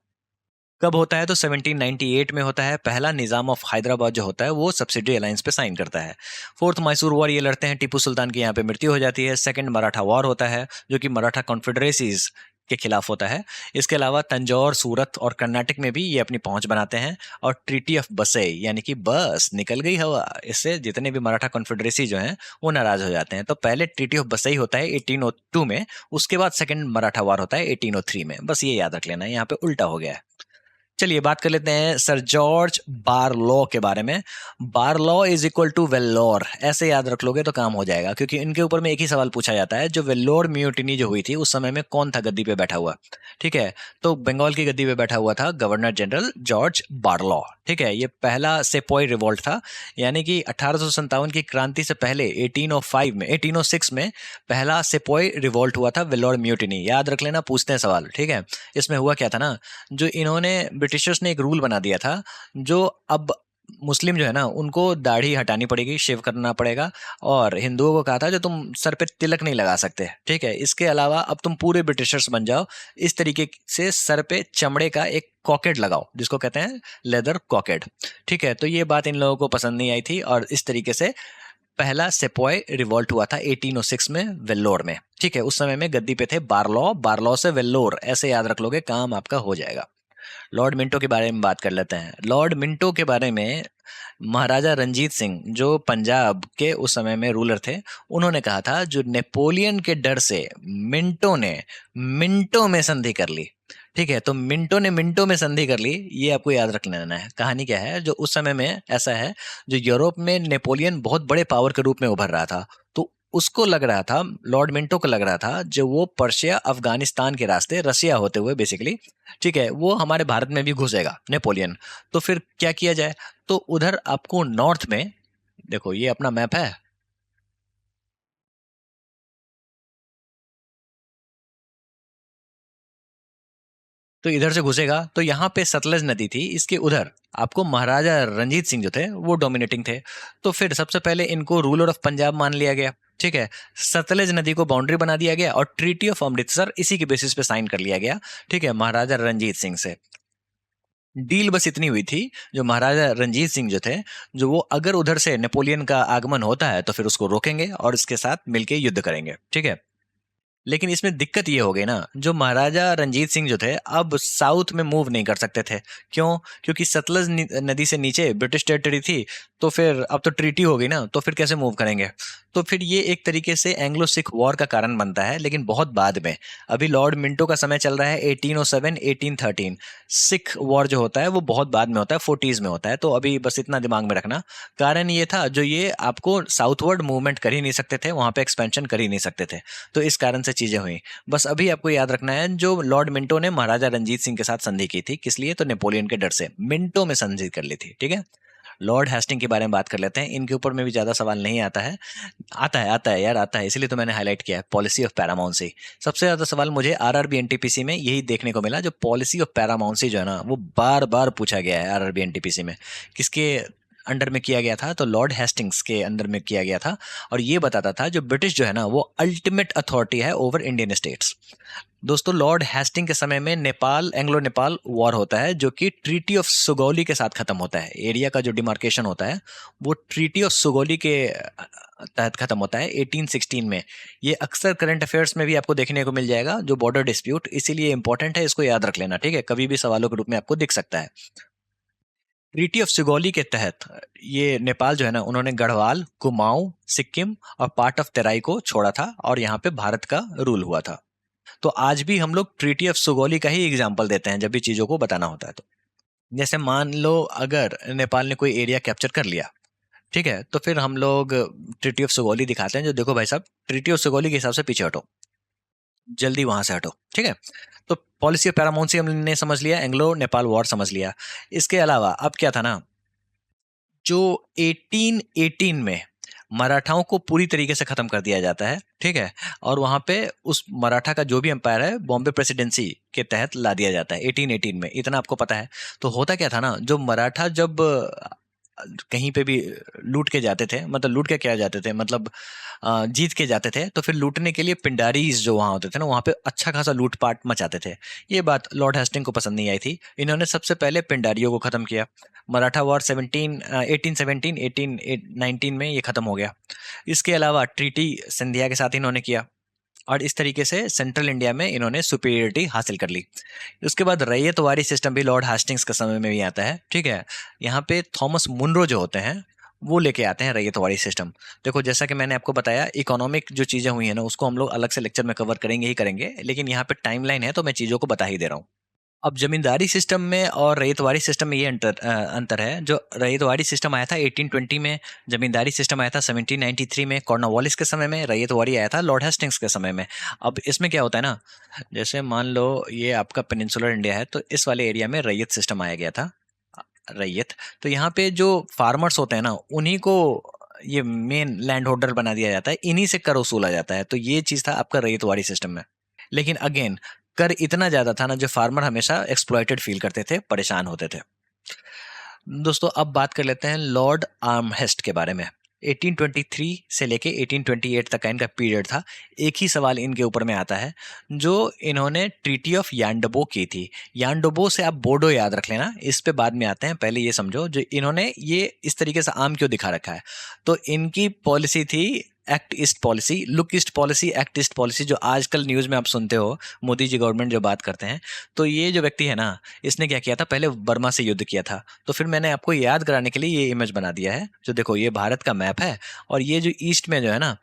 कब होता है? तो 1798 में होता है। पहला निजाम ऑफ हैदराबाद जो होता है वो सब्सिडरी अलायंस पे साइन करता है। फोर्थ मैसूर वॉर ये लड़ते हैं, टीपू सुल्तान की यहाँ पे मृत्यु हो जाती है। सेकंड मराठा वॉर होता है जो कि मराठा कॉन्फेडरेसीज के खिलाफ होता है। इसके अलावा तंजौर, सूरत और कर्नाटक में भी ये अपनी पहुंच बनाते हैं। और ट्रीटी ऑफ बसई, यानी कि बस निकल गई हवा, इससे जितने भी मराठा कॉन्फेडरेसी जो हैं वो नाराज हो जाते हैं। तो पहले ट्रीटी ऑफ बसई होता है 1802 में, उसके बाद सेकंड मराठा वॉर होता है 1803 में। बस ये याद रख लेना, यहाँ पे उल्टा हो गया है। चलिए बात कर लेते हैं सर जॉर्ज बारलॉ के बारे में। बारलॉ इज इक्वल टू वेल्लोर, ऐसे याद रख लोगे तो काम हो जाएगा, क्योंकि इनके ऊपर में एक ही सवाल पूछा जाता है, जो वेल्लोर म्यूटिनी जो हुई थी उस समय में कौन था गद्दी पे बैठा हुआ। ठीक है, तो बंगाल की गद्दी पे बैठा हुआ था गवर्नर जनरल जॉर्ज बारलॉ। ठीक है, ये पहला सेपोई रिवोल्ट था, यानी कि 1857 की क्रांति से पहले 1806 में पहला सेपोई रिवोल्ट हुआ था, वेल्लोर म्यूटिनी। याद रख लेना, पूछते हैं सवाल। ठीक है, इसमें हुआ क्या था ना, जो इन्होंने ब्रिटिशर्स ने एक रूल बना दिया था, जो अब मुस्लिम जो है ना उनको दाढ़ी हटानी पड़ेगी, शेव करना पड़ेगा, और हिंदुओं को कहा था जो तुम सर पे तिलक नहीं लगा सकते। ठीक है, इसके अलावा अब तुम पूरे ब्रिटिशर्स बन जाओ, इस तरीके से सर पे चमड़े का एक कॉकेट लगाओ, जिसको कहते हैं लेदर कॉकेट। ठीक है, तो ये बात इन लोगों को पसंद नहीं आई थी, और इस तरीके से पहला सेपोय रिवोल्ट हुआ था 1806 में वेल्लोर में। ठीक है, उस समय में गद्दी पे थे बारलॉ, बारलॉ से वेल्लोर, ऐसे याद रख लोगे, काम आपका हो जाएगा। लॉर्ड मिंटो के बारे में बात कर लेते हैं। लॉर्ड मिंटो के बारे में महाराजा रंजीत सिंह जो पंजाब के उस समय में रूलर थे, उन्होंने कहा था जो नेपोलियन के डर से मिंटो ने मिंटो में संधि कर ली। ठीक है, तो मिंटो ने मिंटो में संधि कर ली, ये आपको याद रख लेना है। कहानी क्या है, जो उस समय में ऐसा है, जो यूरोप में नेपोलियन बहुत बड़े पावर के रूप में उभर रहा था, तो उसको लग रहा था, लॉर्ड मिंटो को लग रहा था, जो वो पर्शिया अफगानिस्तान के रास्ते, रसिया होते हुए बेसिकली, ठीक है, वो हमारे भारत में भी घुसेगा नेपोलियन। तो फिर क्या किया जाए, तो उधर आपको नॉर्थ में, देखो ये अपना मैप है, तो इधर से घुसेगा, तो यहाँ पे सतलज नदी थी, इसके उधर आपको महाराजा रंजीत सिंह जो थे वो डोमिनेटिंग थे। तो फिर सबसे पहले इनको रूलर ऑफ पंजाब मान लिया गया। ठीक है, सतलज नदी को बाउंड्री बना दिया गया, और ट्रीटी ऑफ अमृतसर इसी के बेसिस पे साइन कर लिया गया। ठीक है, महाराजा रंजीत सिंह से डील बस इतनी हुई थी, जो महाराजा रंजीत सिंह जो थे, जो वो अगर उधर से नेपोलियन का आगमन होता है तो फिर उसको रोकेंगे और इसके साथ मिलके युद्ध करेंगे। ठीक है, लेकिन इसमें दिक्कत ये हो गई ना, जो महाराजा रंजीत सिंह जो थे अब साउथ में मूव नहीं कर सकते थे। क्यों? क्योंकि सतलज नदी से नीचे ब्रिटिश टेरिटरी थी, तो फिर अब तो ट्रीटी हो गई ना, तो फिर कैसे मूव करेंगे। तो फिर ये एक तरीके से एंग्लो सिख वॉर का कारण बनता है, लेकिन बहुत बाद में। अभी लॉर्ड मिंटो का समय चल रहा है 1807 1813। सिख वॉर जो होता है वो बहुत बाद में होता है, 40s में होता है। तो अभी बस इतना दिमाग में रखना। कारण ये था, जो ये आपको साउथवर्ड मूवमेंट कर ही नहीं सकते थे, वहां पे एक्सपेंशन कर ही नहीं सकते थे, तो इस कारण से चीजें हुई। बस अभी आपको याद रखना है, जो लॉर्ड मिंटो ने महाराजा रंजीत सिंह के साथ संधि की थी, किस लिए, तो नेपोलियन के डर से मिंटो में संधि कर ली थी। ठीक है, लॉर्ड हेस्टिंग के बारे में बात कर लेते हैं। इनके ऊपर में भी ज्यादा सवाल नहीं आता है, आता है यार, आता है, इसलिए तो मैंने हाईलाइट किया है, पॉलिसी ऑफ पैरामाउंसी। सबसे ज्यादा सवाल मुझे आरआरबी एनटीपीसी में यही देखने को मिला, जो पॉलिसी ऑफ पैरामाउंसी जो है ना, वो बार बार पूछा गया है आरआरबी एनटीपीसी में। किसके अंडर में किया गया था, तो लॉर्ड हेस्टिंग्स के अंडर में किया गया था, और ये बताता था जो ब्रिटिश जो है ना वो अल्टीमेट अथॉरिटी है ओवर इंडियन स्टेट्स। दोस्तों, लॉर्ड हेस्टिंग के समय में नेपाल, एंग्लो नेपाल वॉर होता है, जो कि ट्रीटी ऑफ सुगौली के साथ खत्म होता है। एरिया का जो डिमार्केशन होता है वो ट्रीटी ऑफ सुगौली के तहत खत्म होता है 1816 में। ये अक्सर करंट अफेयर्स में भी आपको देखने को मिल जाएगा, जो बॉर्डर डिस्प्यूट, इसीलिए इंपॉर्टेंट है, इसको याद रख लेना। ठीक है, कभी भी सवालों के रूप में आपको दिख सकता है। ट्रीटी ऑफ सुगौली के तहत ये नेपाल जो है ना, उन्होंने गढ़वाल, कुमाऊं, सिक्किम और पार्ट ऑफ तेराई को छोड़ा था, और यहाँ पे भारत का रूल हुआ था। तो आज भी हम लोग ट्रीटी ऑफ सुगौली का ही एग्जाम्पल देते हैं जब भी चीजों को बताना होता है। तो जैसे मान लो अगर नेपाल ने कोई एरिया कैप्चर कर लिया, ठीक है, तो फिर हम लोग ट्रीटी ऑफ सुगौली दिखाते हैं, जो देखो भाई साहब, ट्रीटी ऑफ सुगौली के हिसाब से पीछे हटो, जल्दी वहां से हटो। ठीक है, तो पॉलिसी ऑफ पैरामाउंसी हमने समझ लिया, एंग्लो नेपाल वॉर समझ लिया। इसके अलावा अब क्या था ना, जो 1818 में मराठाओं को पूरी तरीके से खत्म कर दिया जाता है। ठीक है, और वहां पे उस मराठा का जो भी एम्पायर है बॉम्बे प्रेसिडेंसी के तहत ला दिया जाता है 1818 में, इतना आपको पता है। तो होता क्या था ना, जो मराठा जब कहीं पे भी लूट के जाते थे, मतलब लूट के क्या जाते थे, मतलब जीत के जाते थे, तो फिर लूटने के लिए पिंडारीज जो वहां होते थे ना, वहां पे अच्छा खासा लूटपाट मचाते थे। ये बात लॉर्ड हेस्टिंग को पसंद नहीं आई थी, इन्होंने सबसे पहले पिंडारियों को खत्म किया। मराठा वॉर 1817 1819 में ये खत्म हो गया। इसके अलावा ट्रीटी सिंधिया के साथ इन्होंने किया, और इस तरीके से सेंट्रल इंडिया में इन्होंने सुपीरियरिटी हासिल कर ली। उसके बाद रैयतवारी सिस्टम भी लॉर्ड हेस्टिंग्स के समय में भी आता है। ठीक है, यहाँ पे थॉमस मुनरो जो होते हैं वो लेके आते हैं रैयतवाड़ी सिस्टम। देखो, जैसा कि मैंने आपको बताया, इकोनॉमिक जो चीजें हुई है ना, उसको हम लोग अलग से लेक्चर में कवर करेंगे ही करेंगे, लेकिन यहाँ पे टाइमलाइन है तो मैं चीजों को बता ही दे रहा हूँ। अब जमींदारी सिस्टम में और रैयतवाड़ी सिस्टम में ये अंतर है। जो रैयतवाड़ी सिस्टम आया था 1820 में, जमींदारी सिस्टम आया था 1793 में, कॉर्नवालिस के समय में, रैयतवाड़ी आया था लॉर्ड हेस्टिंग्स के समय में। अब इसमें क्या होता है ना, जैसे मान लो ये आपका पेनिनसुलर इंडिया है, तो इस वाले एरिया में रैयत सिस्टम आया गया था, रैयत। तो यहाँ पे जो फार्मर्स होते हैं ना, उन्हीं को ये मेन लैंड होल्डर बना दिया जाता है, इन्हीं से कर वसूला जाता है। तो ये चीज था आपका रैयतवाड़ी सिस्टम में। लेकिन अगेन कर इतना ज्यादा था ना, जो फार्मर हमेशा एक्सप्लॉइटेड फील करते थे, परेशान होते थे। दोस्तों अब बात कर लेते हैं लॉर्ड आर्महेस्ट के बारे में। 1823 से लेके 1828 तक का इनका पीरियड था। एक ही सवाल इनके ऊपर में आता है, जो इन्होंने ट्रीटी ऑफ यांडबो की थी। यांडबो से आप बोडो याद रख लेना, इस पे बाद में आते हैं, पहले ये समझो जो इन्होंने ये इस तरीके से आम क्यों दिखा रखा है। तो इनकी पॉलिसी थी act east policy, look east policy, act east policy, जो आजकल न्यूज़ में आप सुनते हो, मोदी जी गवर्नमेंट जो बात करते हैं। तो ये जो व्यक्ति है ना, इसने क्या किया था, पहले बर्मा से युद्ध किया था। तो फिर मैंने आपको याद कराने के लिए ये इमेज बना दिया है, जो देखो ये भारत का मैप है, और ये जो ईस्ट में जो है ना,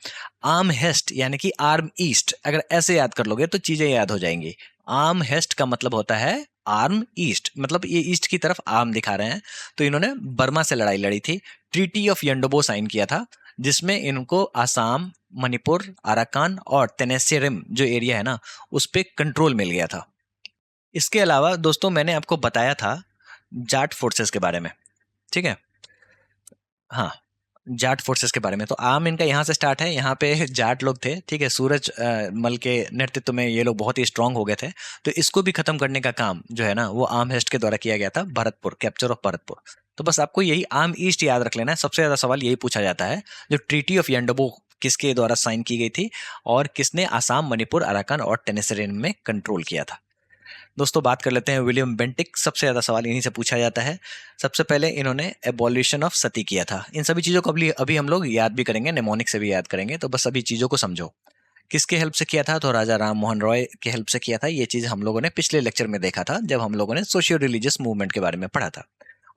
आर्म हेस्ट यानी कि आर्म ईस्ट, अगर ऐसे याद कर लोगे तो चीजें याद हो जाएंगी। आर्म हेस्ट का मतलब होता है आर्म ईस्ट, मतलब ये ईस्ट की तरफ आर्म दिखा रहे हैं। तो इन्होंने बर्मा से लड़ाई लड़ी थी, ट्रीटी ऑफ यंडोबो साइन किया था, जिसमें इनको आसाम, मणिपुर, अराकान और तेनेसिरिम जो एरिया है ना, उस पर कंट्रोल मिल गया था। इसके अलावा दोस्तों मैंने आपको बताया था जाट फोर्सेस के बारे में, ठीक है। हाँ, जाट फोर्सेस के बारे में। तो आम इनका यहाँ से स्टार्ट है, यहाँ पे जाट लोग थे, ठीक है। सूरज मल के नेतृत्व में ये लोग बहुत ही स्ट्रांग हो गए थे। तो इसको भी खत्म करने का काम जो है ना, वो आर्म हेस्ट के द्वारा किया गया था, भरतपुर, कैप्चर ऑफ भरतपुर। तो बस आपको यही आर्म ईस्ट याद रख लेना है। सबसे ज्यादा सवाल यही पूछा जाता है, जो ट्रीटी ऑफ यंडबो किसके द्वारा साइन की गई थी, और किसने आसाम, मणिपुर, अराकान और टेनेसरीन में कंट्रोल किया था। दोस्तों बात कर लेते हैं विलियम बेंटिक। सबसे ज्यादा सवाल इन्हीं से पूछा जाता है। सबसे पहले इन्होंने एबॉल्यूशन ऑफ सती किया था। इन सभी चीजों को अभी हम लोग याद भी करेंगे, नेमोनिक से भी याद करेंगे, तो बस अभी चीजों को समझो। किसके हेल्प से किया था, तो राजा राम मोहन रॉय के हेल्प से किया था। ये चीज हम लोगों ने पिछले लेक्चर में देखा था, जब हम लोगों ने सोशियो रिलीजियस मूवमेंट के बारे में पढ़ा था।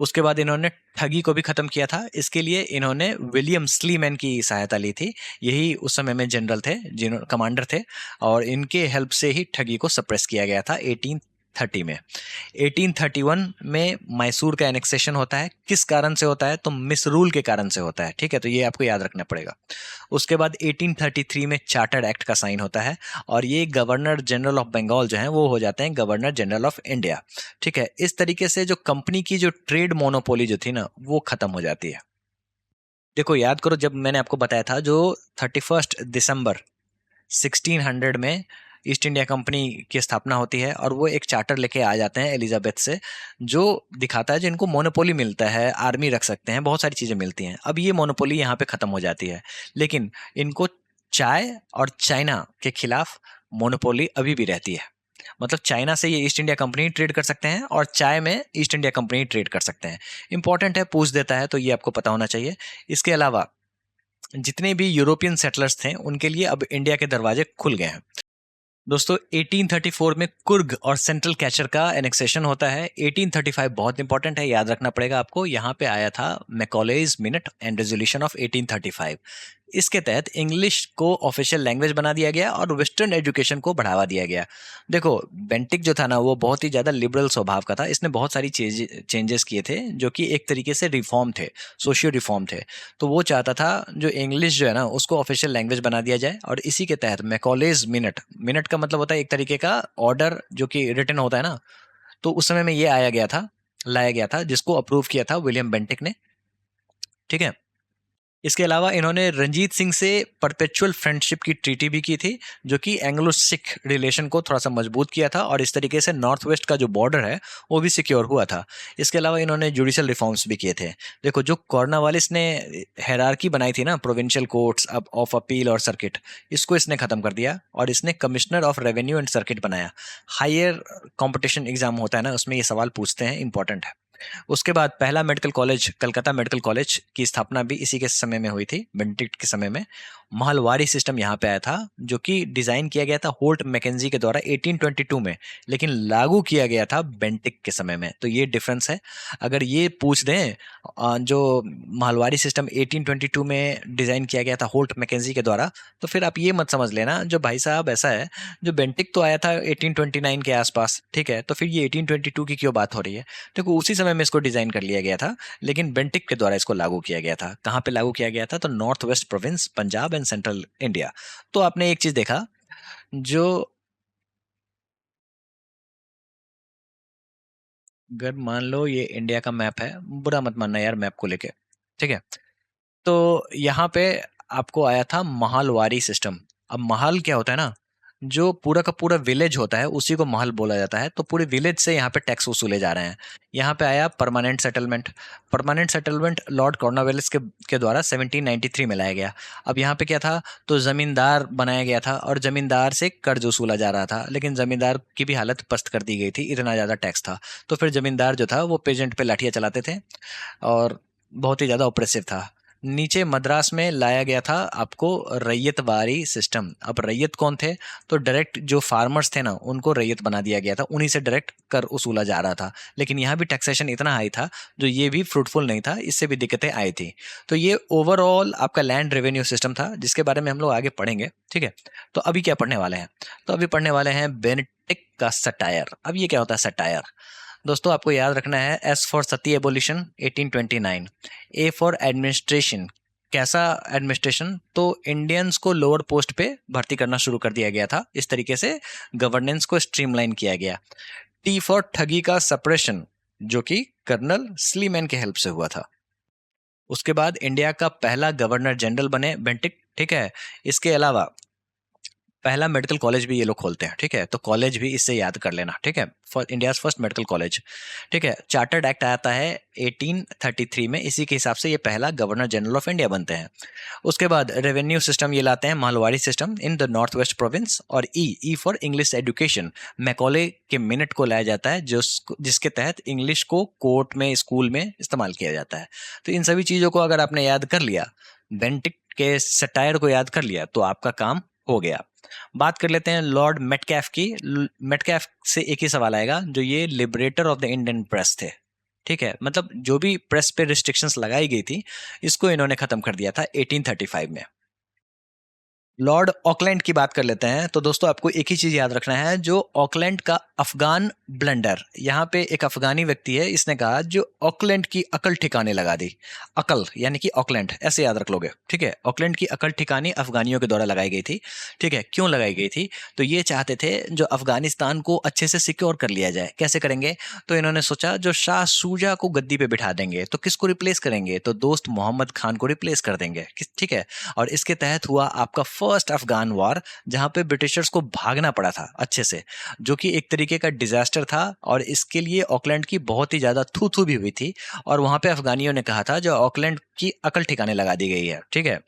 उसके बाद इन्होंने ठगी को भी खत्म किया था। इसके लिए इन्होंने विलियम स्लीमैन की सहायता ली थी। यही उस समय में जनरल थे, जिन्होंने कमांडर थे, और इनके हेल्प से ही ठगी को सप्रेस किया गया था 1830 में। 1831 में मैसूर का एनेक्सेशन होता है। किस कारण से होता है, तो मिसरूल के कारण से होता है, ठीक है। तो ये आपको याद रखना पड़ेगा। उसके बाद 1833 में चार्टर्ड एक्ट का साइन होता है, और ये गवर्नर जनरल ऑफ बंगाल जो है वो हो जाते हैं गवर्नर जनरल ऑफ इंडिया, ठीक है। इस तरीके से जो कंपनी की जो ट्रेड मोनोपोली जो थी ना, वो खत्म हो जाती है। देखो याद करो, जब मैंने आपको बताया था, जो 31 दिसंबर 1600 में ईस्ट इंडिया कंपनी की स्थापना होती है, और वो एक चार्टर लेके आ जाते हैं एलिजाबेथ से, जो दिखाता है जो इनको मोनोपोली मिलता है, आर्मी रख सकते हैं, बहुत सारी चीज़ें मिलती हैं। अब ये मोनोपोली यहाँ पे ख़त्म हो जाती है, लेकिन इनको चाय और चाइना के खिलाफ मोनोपोली अभी भी रहती है। मतलब चाइना से ये ईस्ट इंडिया कंपनी ट्रेड कर सकते हैं, और चाय में ईस्ट इंडिया कंपनी ट्रेड कर सकते हैं। इंपॉर्टेंट है, पूछ देता है, तो ये आपको पता होना चाहिए। इसके अलावा जितने भी यूरोपियन सेटलर्स थे, उनके लिए अब इंडिया के दरवाजे खुल गए हैं। दोस्तों 1834 में कुर्ग और सेंट्रल कैचर का एनेक्सेशन होता है। 1835 बहुत इंपॉर्टेंट है, याद रखना पड़ेगा आपको। यहाँ पे आया था मैकॉलेज मिनट एंड रेजोल्यूशन ऑफ 1835। इसके तहत इंग्लिश को ऑफिशियल लैंग्वेज बना दिया गया और वेस्टर्न एजुकेशन को बढ़ावा दिया गया। देखो बेंटिक जो था ना, वो बहुत ही ज़्यादा लिबरल स्वभाव का था। इसने बहुत सारी चेंजेस किए थे, जो कि एक तरीके से रिफॉर्म थे, सोशियो रिफॉर्म थे। तो वो चाहता था जो इंग्लिश जो है ना, उसको ऑफिशियल लैंग्वेज बना दिया जाए, और इसी के तहत मैकॉलेज मिनट, मिनट का मतलब होता है एक तरीके का ऑर्डर जो कि रिटन होता है ना, तो उस समय में ये लाया गया था, जिसको अप्रूव किया था विलियम बेंटिक ने, ठीक है। इसके अलावा इन्होंने रंजीत सिंह से परपेचुअल फ्रेंडशिप की ट्रीटी भी की थी, जो कि एंग्लो सिख रिलेशन को थोड़ा सा मजबूत किया था, और इस तरीके से नॉर्थ वेस्ट का जो बॉर्डर है वो भी सिक्योर हुआ था। इसके अलावा इन्होंने जुडिशियल रिफॉर्म्स भी किए थे। देखो जो कॉर्नवालिस ने हायरार्की बनाई थी ना, प्रोविंशियल कोर्ट्स ऑफ अपील और सर्किट, इसको इसने खत्म कर दिया, और इसने commissioner of revenue and circuit बनाया। हायर कॉम्पिटिशन एग्जाम होता है ना, उसमें ये सवाल पूछते हैं, इंपॉर्टेंट है। उसके बाद पहला medical college, Calcutta medical college की स्थापना भी इसी के समय में हुई थी, बेंटिक्ट के समय में। महलवारी सिस्टम यहाँ पे आया था, जो कि डिजाइन किया गया था होल्ट मैकेंजी के द्वारा 1822 में, लेकिन लागू किया गया था बेंटिक के समय में। तो ये डिफरेंस है। अगर ये पूछ दें जो महलवारी सिस्टम 1822 में डिजाइन किया गया था होल्ट मैकेंजी के द्वारा, तो फिर आप ये मत समझ लेना जो भाई साहब ऐसा है, जो बेंटिक तो आया था 1829 के आसपास, ठीक है, तो फिर ये 1822 की क्यों बात हो रही है। देखो उसी समय में इसको डिजाइन कर लिया गया था, लेकिन बेंटिक के द्वारा इसको लागू किया गया था। कहाँ पे लागू किया गया था, तो north west province, Punjab and central India. तो आपने एक चीज देखा, जो अगर मान लो ये इंडिया का मैप है, बुरा मत मानना यार मैप को लेके, ठीक है, तो यहाँ पे आपको आया था महालवारी सिस्टम। अब महल क्या होता है ना, जो पूरा का पूरा विलेज होता है उसी को महल बोला जाता है। तो पूरे विलेज से यहाँ पे टैक्स वसूले जा रहे हैं। यहाँ पे आया permanent settlement. Permanent settlement Lord Cornwallis के द्वारा 1793 में लाया गया। अब यहाँ पे क्या था, तो जमींदार बनाया गया था और जमींदार से कर्ज वसूला जा रहा था, लेकिन जमींदार की भी हालत पस्त कर दी गई थी, इतना ज़्यादा टैक्स था। तो फिर जमींदार जो था वो पेजेंट पे लाठियाँ चलाते थे और बहुत ही ज़्यादा ऑप्रेसिव था। नीचे मद्रास में लाया गया था आपको रैयतवारी सिस्टम। अब रैयत कौन थे, तो डायरेक्ट जो फार्मर्स थे ना उनको रैयत बना दिया गया था, उन्हीं से डायरेक्ट कर वसूला जा रहा था। लेकिन यहाँ भी टैक्सेशन इतना हाई था जो ये भी फ्रूटफुल नहीं था, इससे भी दिक्कतें आई थी। तो ये ओवरऑल आपका लैंड रेवेन्यू सिस्टम था, जिसके बारे में हम लोग आगे पढ़ेंगे, ठीक है। तो अभी क्या पढ़ने वाले हैं, तो अभी पढ़ने वाले हैं बेनेडिक्ट का सटायर। अब ये क्या होता है सटायर, दोस्तों आपको याद रखना है, S for Sati abolition 1829, A for administration. कैसा एडमिनिस्ट्रेशन, तो इंडियंस को लोअर पोस्ट पे भर्ती करना शुरू कर दिया गया था, इस तरीके से गवर्नेंस को स्ट्रीमलाइन किया गया। टी फॉर ठगी का सप्रेशन, जो कि कर्नल स्लीमैन के हेल्प से हुआ था। उसके बाद इंडिया का पहला गवर्नर जनरल बने बेंटिक, ठीक है। इसके अलावा पहला मेडिकल कॉलेज भी ये लोग खोलते हैं, ठीक है, तो कॉलेज भी इससे याद कर लेना, ठीक है, for India's first medical college, ठीक है। चार्टर्ड एक्ट आता है 1833 में, इसी के हिसाब से ये पहला गवर्नर जनरल ऑफ इंडिया बनते हैं। उसके बाद रेवेन्यू सिस्टम ये लाते हैं, Mahalwari system in the north west province. और E for English education, Macaulay के मिनट को लाया जाता है, जो जिसके तहत इंग्लिश को कोर्ट में स्कूल में इस्तेमाल किया जाता है। तो इन सभी चीज़ों को अगर आपने याद कर लिया, बेंटिक के सटायर को याद कर लिया, तो आपका काम हो गया। बात कर लेते हैं लॉर्ड मेटकैफ की। मेटकैफ से एक ही सवाल आएगा, जो ये liberator of the Indian press थे, ठीक है, मतलब जो भी प्रेस पे रिस्ट्रिक्शंस लगाई गई थी, इसको इन्होंने खत्म कर दिया था 1835 में। लॉर्ड ऑकलैंड की बात कर लेते हैं। तो दोस्तों आपको एक ही चीज याद रखना है, जो ऑकलैंड का अफगान ब्लंडर, यहाँ पे एक अफगानी व्यक्ति है, इसने कहा जो ऑकलैंड की अकल ठिकाने लगा दी। अकल यानी कि ऑकलैंड, ऐसे याद रख लोगे, ठीक है। ऑकलैंड की अकल ठिकाने अफगानियों के द्वारा लगाई गई थी, ठीक है। क्यों लगाई गई थी, तो ये चाहते थे जो अफगानिस्तान को अच्छे से सिक्योर कर लिया जाए। कैसे करेंगे, तो इन्होंने सोचा जो शाह सूजा को गद्दी पे बिठा देंगे तो किसको रिप्लेस करेंगे, तो दोस्त मोहम्मद खान को रिप्लेस कर देंगे, ठीक है। और इसके तहत हुआ आपका फर्स्ट अफगान वॉर, जहां पे ब्रिटिशर्स को भागना पड़ा था अच्छे से, जो कि एक तरीके का डिजास्टर था। और इसके लिए ऑकलैंड की बहुत ही ज्यादा थू थू भी हुई थी। और वहां पे अफगानियों ने कहा था जो ऑकलैंड की अकल ठिकाने लगा दी गई है, ठीक है।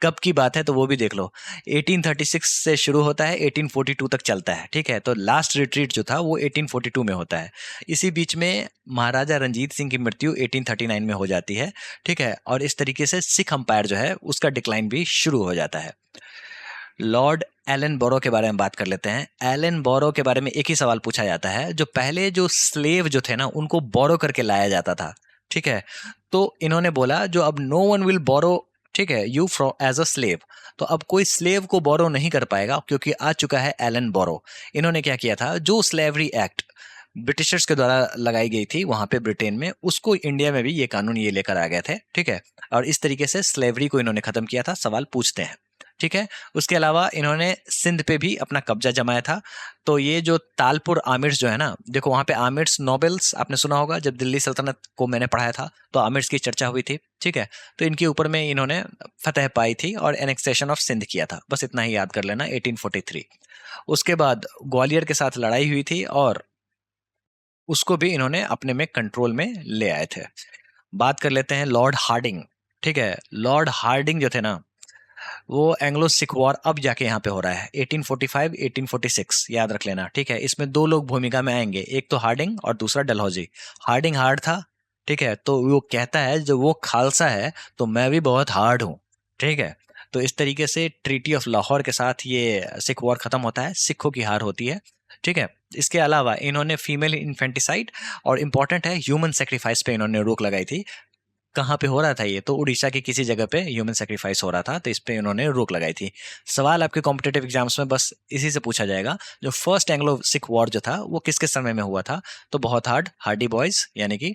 कब की बात है तो वो भी देख लो, 1836 से शुरू होता है, 1842 तक चलता है, ठीक है। तो लास्ट रिट्रीट जो था वो 1842 में होता है। इसी बीच में महाराजा रंजीत सिंह की मृत्यु 1839 में हो जाती है, ठीक है। और इस तरीके से सिख अंपायर जो है उसका डिक्लाइन भी शुरू हो जाता है। लॉर्ड एलन बोरो के बारे में बात कर लेते हैं। एलन बोरो के बारे में एक ही सवाल पूछा जाता है, जो पहले जो स्लेव जो थे ना उनको बोरो करके लाया जाता था, ठीक है। तो इन्होंने बोला जो अब नो वन विल बोरो, ठीक है, you from as a slave. तो अब कोई स्लेव को बोरो नहीं कर पाएगा, क्योंकि आ चुका है एलन बोरो। इन्होंने क्या किया था, जो स्लेवरी एक्ट ब्रिटिशर्स के द्वारा लगाई गई थी वहां पे ब्रिटेन में, उसको इंडिया में भी ये कानून ये लेकर आ गए थे, ठीक है। और इस तरीके से स्लेवरी को इन्होंने खत्म किया था। सवाल पूछते हैं, ठीक है। उसके अलावा इन्होंने सिंध पे भी अपना कब्जा जमाया था। तो ये जो तालपुर आमिर्स जो है ना, देखो वहां पे आमिर्स नोबेल्स आपने सुना होगा, जब दिल्ली सल्तनत को मैंने पढ़ाया था तो आमिर्स की चर्चा हुई थी, ठीक है। तो इनके ऊपर में इन्होंने फतह पाई थी और एनेक्सेशन ऑफ सिंध किया था, बस इतना ही याद कर लेना, 1843। उसके बाद ग्वालियर के साथ लड़ाई हुई थी और उसको भी इन्होंने अपने में कंट्रोल में ले आए थे। बात कर लेते हैं लॉर्ड हार्डिंग, ठीक है। लॉर्ड हार्डिंग जो थे ना, वो एंग्लो सिख वॉर अब जाके यहाँ पे हो रहा है, 1845 1846 याद रख लेना, ठीक है। इसमें दो लोग भूमिका में आएंगे, एक तो हार्डिंग और दूसरा डलहौजी। हार्डिंग हार्ड था, ठीक है, तो वो कहता है जो वो खालसा है तो मैं भी बहुत हार्ड हूँ, ठीक है। तो इस तरीके से ट्रीटी ऑफ लाहौर के साथ ये सिख वॉर खत्म होता है, सिखों की हार होती है। ठीक है, इसके अलावा इन्होंने फीमेल इन्फेंटिसाइड और इम्पॉर्टेंट है ह्यूमन सेक्रीफाइस पे इन्होंने रोक लगाई थी। कहाँ पे हो रहा था ये? तो उड़ीसा की किसी जगह पे ह्यूमन सेक्रीफाइस हो रहा था, तो इस पे इन्होंने रोक लगाई थी। सवाल आपके कॉम्पिटेटिव एग्जाम्स में बस इसी से पूछा जाएगा, जो फर्स्ट एंग्लो सिख वॉर जो था वो किसके समय में हुआ था? तो बहुत हार्डी बॉयज यानी कि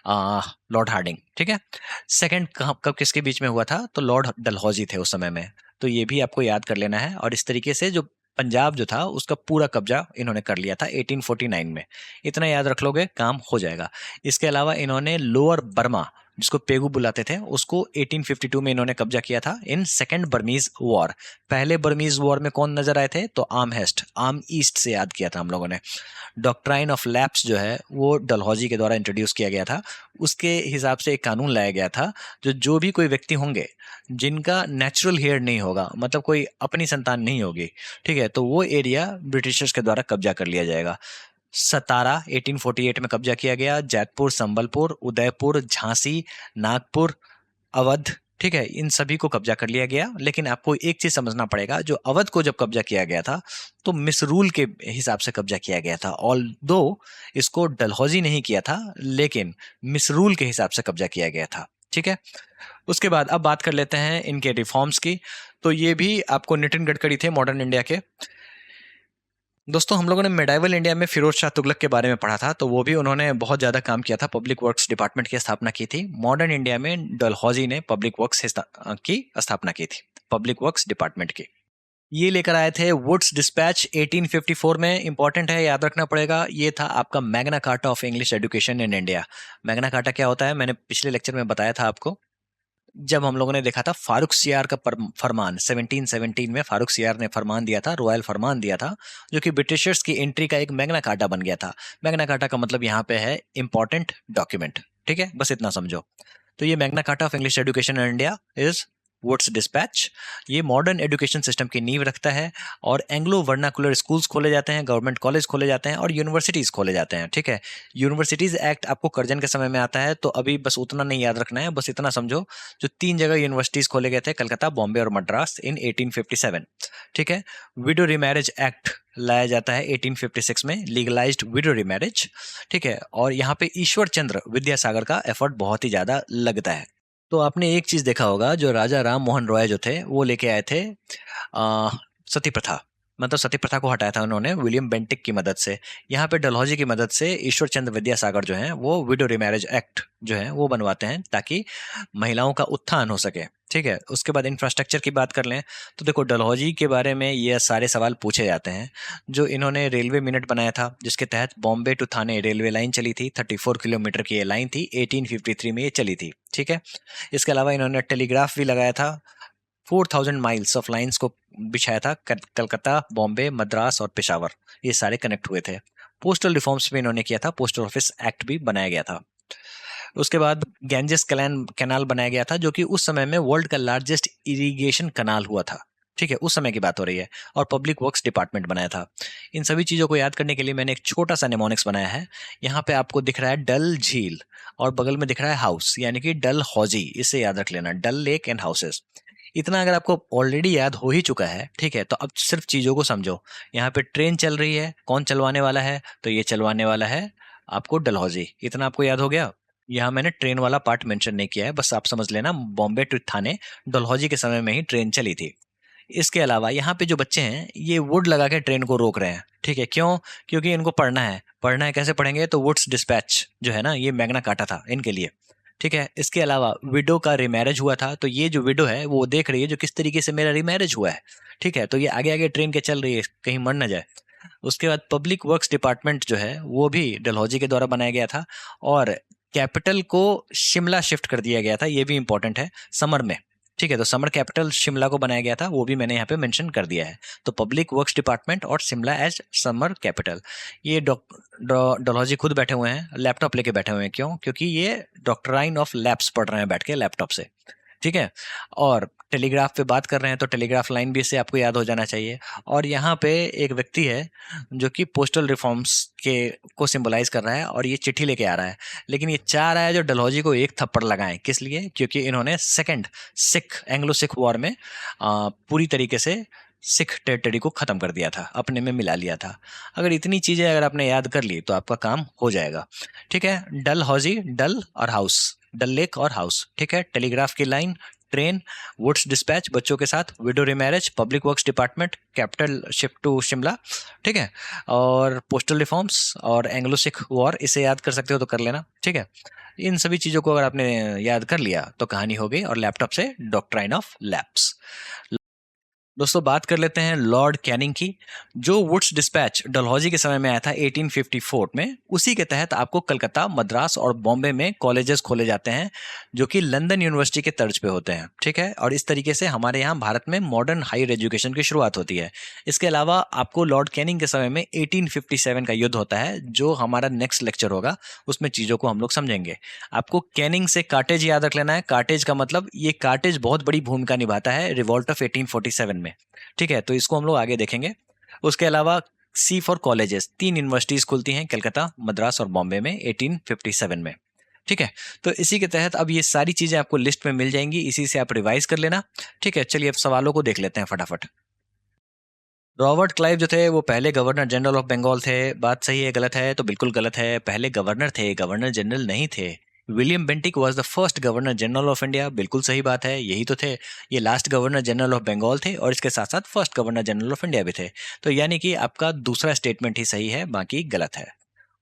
लॉर्ड हार्डिंग। ठीक है, सेकंड कब किसके बीच में हुआ था? तो लॉर्ड डलहौजी थे उस समय में, तो ये भी आपको याद कर लेना है। और इस तरीके से जो पंजाब जो था उसका पूरा कब्जा इन्होंने कर लिया था 1849 में। इतना याद रख लोगे काम हो जाएगा। इसके अलावा इन्होंने लोअर बर्मा, जिसको पेगु बुलाते थे, उसको 1852 में इन्होंने कब्जा किया था इन सेकेंड बर्मीज वॉर। पहले बर्मीज वॉर में कौन नजर आए थे? तो आर्म ईस्ट से याद किया था हम लोगों ने। डॉक्ट्राइन ऑफ लैप्स जो है वो डलहौजी के द्वारा इंट्रोड्यूस किया गया था। उसके हिसाब से एक कानून लाया गया था, जो भी कोई व्यक्ति होंगे जिनका नेचुरल हेयर नहीं होगा, मतलब कोई अपनी संतान नहीं होगी, ठीक है, तो वो एरिया ब्रिटिशर्स के द्वारा कब्जा कर लिया जाएगा। सतारा 1848 में कब्जा किया गया, जैतपुर, संबलपुर, उदयपुर, झांसी, नागपुर, अवध, ठीक है, इन सभी को कब्जा कर लिया गया। लेकिन आपको एक चीज समझना पड़ेगा, जो अवध को जब कब्जा किया गया था तो मिसरूल के हिसाब से कब्जा किया गया था। ऑल्दो इसको डलहौजी नहीं किया था, लेकिन मिसरूल के हिसाब से कब्जा किया गया था। ठीक है, उसके बाद अब बात कर लेते हैं इनके रिफॉर्म्स की। तो ये भी आपको नितिन गडकरी थे मॉडर्न इंडिया के। दोस्तों हम लोगों ने मेडाइवल इंडिया में फिरोज शाह तुगलक के बारे में पढ़ा था, तो वो भी उन्होंने बहुत ज़्यादा काम किया था, पब्लिक वर्क्स डिपार्टमेंट की स्थापना की थी। मॉडर्न इंडिया में डलहौजी ने पब्लिक वर्क्स की स्थापना की थी, पब्लिक वर्क्स डिपार्टमेंट की। ये लेकर आए थे वुड्स डिस्पैच 1854 में। इंपॉर्टेंट है, याद रखना पड़ेगा, ये था आपका Magna Carta of English education in India. Magna carta क्या होता है, मैंने पिछले लेक्चर में बताया था आपको, जब हम लोगों ने देखा था फारूक सियार का फरमान 1717 में फारूक सियार ने फरमान दिया था, रॉयल फरमान दिया था, जो कि ब्रिटिशर्स की एंट्री का एक मैग्ना कार्टा बन गया था। मैग्ना कार्टा का मतलब यहाँ पे है इंपॉर्टेंट डॉक्यूमेंट। ठीक है, बस इतना समझो। तो ये Magna Carta of English education in India is Wood's Dispatch. ये मॉडर्न एजुकेशन सिस्टम की नींव रखता है, और एंग्लो वर्नाकुलर स्कूल्स खोले जाते हैं, गवर्नमेंट कॉलेज खोले जाते हैं, और यूनिवर्सिटीज खोले जाते हैं। ठीक है, यूनिवर्सिटीज एक्ट आपको कर्जन के समय में आता है, तो अभी बस उतना नहीं याद रखना है, बस इतना समझो, जो 3 जगह यूनिवर्सिटीज खोले गए थे, कलकत्ता, बॉम्बे और मद्रास, इन 1857। ठीक है, विडो रिमैरिज एक्ट लाया जाता है 1856 में, लीगलाइज्ड विडो रिमैरिज। ठीक है, और यहाँ पे ईश्वर चंद्र विद्यासागर का एफर्ट बहुत ही ज्यादा लगता है। तो आपने एक चीज देखा होगा, जो राजा राम मोहन रॉय जो थे वो लेके आए थे सती प्रथा, मतलब सती प्रथा को हटाया था उन्होंने विलियम बेंटिक की मदद से। यहाँ पे डलहौजी की मदद से ईश्वर चंद्र विद्यासागर जो हैं वो विडो रिमैरिज एक्ट जो है वो बनवाते हैं, ताकि महिलाओं का उत्थान हो सके। ठीक है, उसके बाद इंफ्रास्ट्रक्चर की बात कर लें, तो देखो डलहौजी के बारे में ये सारे सवाल पूछे जाते हैं। जो इन्होंने रेलवे मिनट बनाया था, जिसके तहत Bombay to Thane railway line चली थी, 34 किलोमीटर की ये लाइन थी, 1853 में ये चली थी। ठीक है, इसके अलावा इन्होंने टेलीग्राफ भी लगाया था, 4000 माइल्स ऑफ लाइंस को बिछाया था, कलकत्ता, बॉम्बे, मद्रास और पेशावर, ये सारे कनेक्ट हुए थे। पोस्टल रिफॉर्म्स भी इन्होंने किया था, पोस्ट ऑफिस एक्ट भी बनाया गया था। उसके बाद गैंजेस कैनाल बनाया गया था, जो कि उस समय में वर्ल्ड का लार्जेस्ट इरिगेशन कनाल हुआ था। ठीक है, उस समय की बात हो रही है। और पब्लिक वर्क्स डिपार्टमेंट बनाया था। इन सभी चीज़ों को याद करने के लिए मैंने एक छोटा सा निमोनिक्स बनाया है। यहाँ पे आपको दिख रहा है डल झील, और बगल में दिख रहा है हाउस, यानी कि डल हौजी, इसे याद रख लेना, डल लेक एंड हाउसेस। इतना अगर आपको ऑलरेडी याद हो ही चुका है, ठीक है, तो अब सिर्फ चीज़ों को समझो। यहाँ पे ट्रेन चल रही है, कौन चलवाने वाला है? तो ये चलवाने वाला है आपको डलहौजी। इतना आपको याद हो गया। यहाँ मैंने ट्रेन वाला पार्ट मेंशन नहीं किया है, बस आप समझ लेना, बॉम्बे टू थाने डलहौजी के समय में ही ट्रेन चली थी। इसके अलावा यहाँ पे जो बच्चे हैं ये वुड लगा के ट्रेन को रोक रहे हैं। ठीक है, क्यों? क्योंकि इनको पढ़ना है। पढ़ना है, कैसे पढ़ेंगे? तो वुड्स डिस्पैच जो है ना, ये मैग्ना कार्टा था इनके लिए। ठीक है, इसके अलावा विडो का रिमैरेज हुआ था, तो ये जो विडो है वो देख रही है जो किस तरीके से मेरा रिमैरेज हुआ है। ठीक है, तो ये आगे आगे ट्रेन के चल रही है, कहीं मर ना जाए। उसके बाद पब्लिक वर्क्स डिपार्टमेंट जो है वो भी डलहौजी के द्वारा बनाया गया था, और कैपिटल को शिमला शिफ्ट कर दिया गया था, ये भी इंपॉर्टेंट है, समर में। ठीक है, तो समर कैपिटल शिमला को बनाया गया था, वो भी मैंने यहाँ पे मेंशन कर दिया है। तो पब्लिक वर्क्स डिपार्टमेंट और शिमला एज समर कैपिटल। ये डलहौजी खुद बैठे हुए हैं, लैपटॉप लेके बैठे हुए हैं। क्यों? क्योंकि ये डॉक्ट्राइन ऑफ लैब्स पढ़ रहे हैं बैठ के लैपटॉप से। ठीक है। और टेलीग्राफ पे बात कर रहे हैं तो टेलीग्राफ लाइन भी इससे आपको याद हो जाना चाहिए। और यहाँ पे एक व्यक्ति है जो कि पोस्टल रिफॉर्म्स के को सिंबलाइज कर रहा है और ये चिट्ठी लेके आ रहा है, लेकिन ये चाह रहा है जो डलहौजी को एक थप्पड़ लगाएं। किस लिए? क्योंकि इन्होंने सेकंड एंग्लो सिख वॉर में पूरी तरीके से सिख टेरिटरी को खत्म कर दिया था, अपने में मिला लिया था। अगर इतनी चीजें अगर आपने याद कर ली तो आपका काम हो जाएगा। ठीक है, डलहौजी, डल और हाउस, डल लेक और हाउस। ठीक है, टेलीग्राफ की लाइन, ट्रेन, वुड्स डिस्पैच बच्चों के साथ, widow remarriage, public works department, capital shift to Shimla. ठीक है, और पोस्टल रिफॉर्म्स और एंग्लो सिख वॉर, इसे याद कर सकते हो तो कर लेना। ठीक है, इन सभी चीज़ों को अगर आपने याद कर लिया तो कहानी हो गई। और लैपटॉप से डॉक्ट्राइन ऑफ लैप्स। दोस्तों बात कर लेते हैं लॉर्ड कैनिंग की। जो वुड्स डिस्पैच डलहौजी के समय में आया था 1854 में, उसी के तहत आपको कलकत्ता, मद्रास और बॉम्बे में कॉलेजेस खोले जाते हैं जो कि लंदन यूनिवर्सिटी के तर्ज पे होते हैं। ठीक है, और इस तरीके से हमारे यहाँ भारत में मॉडर्न हायर एजुकेशन की शुरुआत होती है। इसके अलावा आपको लॉर्ड कैनिंग के समय में 1857 का युद्ध होता है, जो हमारा नेक्स्ट लेक्चर होगा, उसमें चीज़ों को हम लोग समझेंगे। आपको कैनिंग से कार्टेज याद रख लेना है। कार्टेज का मतलब, ये कार्टेज बहुत बड़ी भूमिका निभाता है रिवॉल्ट ऑफ 1847 में। ठीक है, तो इसको हम लोग आगे देखेंगे। उसके अलावा सी फॉर कॉलेजेस, 3 यूनिवर्सिटीज खुलती हैं कलकत्ता, मद्रास और बॉम्बे में 1857 में। ठीक है, तो इसी के तहत अब ये सारी चीजें आपको लिस्ट में मिल जाएंगी, इसी से आप रिवाइज कर लेना। ठीक है, चलिए अब सवालों को देख लेते हैं फटाफट। रॉबर्ट क्लाइव जो थे वो पहले गवर्नर जनरल ऑफ बंगाल थे। बात सही है गलत है? तो बिल्कुल गलत है, पहले गवर्नर थे, गवर्नर जनरल नहीं थे। William Bentinck was the first governor general of India, बिल्कुल सही बात है, यही तो थे। ये last governor general of Bengal थे और इसके साथ साथ first governor general of India भी थे। तो यानी कि आपका दूसरा स्टेटमेंट ही सही है, बाकी गलत है।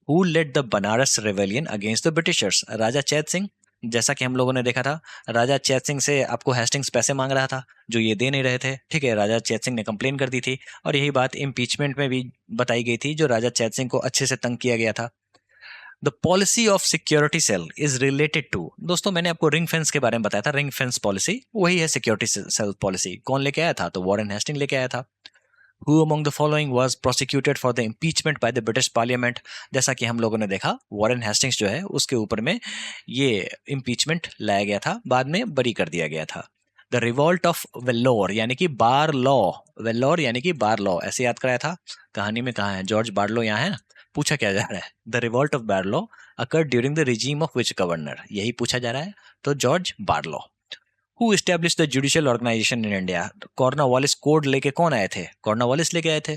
Who led the Banaras rebellion against the Britishers? Raja Chait Singh. जैसा कि हम लोगों ने देखा था, राजा चैत सिंह से आपको हेस्टिंग्स पैसे मांग रहा था जो ये दे नहीं रहे थे। ठीक है, राजा चैत सिंह ने कंप्लेन कर दी थी और यही बात इम्पीचमेंट में भी बताई गई थी, जो राजा चैत सिंह को अच्छे से तंग किया गया था। The policy of security cell is related to, दोस्तों मैंने आपको रिंग फेंस के बारे में बताया था, रिंग फेंस पॉलिसी वही है सिक्योरिटी सेल पॉलिसी। कौन लेके आया था? तो वॉरेन हेस्टिंग लेके आया था। Who among the following was prosecuted for the impeachment by the British Parliament? जैसा कि हम लोगों ने देखा, वॉरेन हेस्टिंग्स जो है उसके ऊपर में ये इम्पीचमेंट लाया गया था, बाद में बरी कर दिया गया था। द रिवॉल्ट ऑफ वेल्लोर यानी कि बार लॉ, वेल्लोर यानी कि बार लॉ, ऐसे याद कराया था। कहानी में कहाँ है जॉर्ज बारलो? यहाँ है ना। पूछा क्या जा रहा है? The revolt of Barlow occur during the regime of which governor, यही पूछा जा रहा है। तो George Barlow. Who establish the judicial organization in India? Cornwallis code लेके कौन आए थे? कॉर्नवालिस लेके आए थे।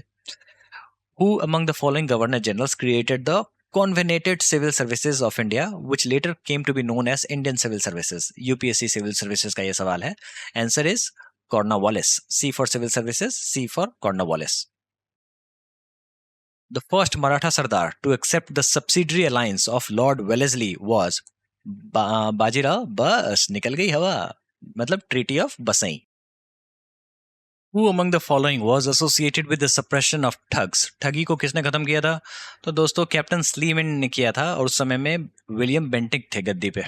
Who among the following governor generals created the covenanted civil services of India which later came to be known as Indian civil services? UPSC civil services का ये सवाल है। Answer is Cornwallis. C for civil services, C for Cornwallis. The first Maratha sardar to accept the subsidiary alliance of Lord Wellesley was Bajirao. बस निकल गई हवा, मतलब treaty of Bassein. Who among the following was associated with the suppression of thugs? ठगी को किसने खत्म किया था? तो दोस्तों कैप्टन स्लीमैन ने किया था और उस समय में विलियम बेंटिक थे गद्दी पे।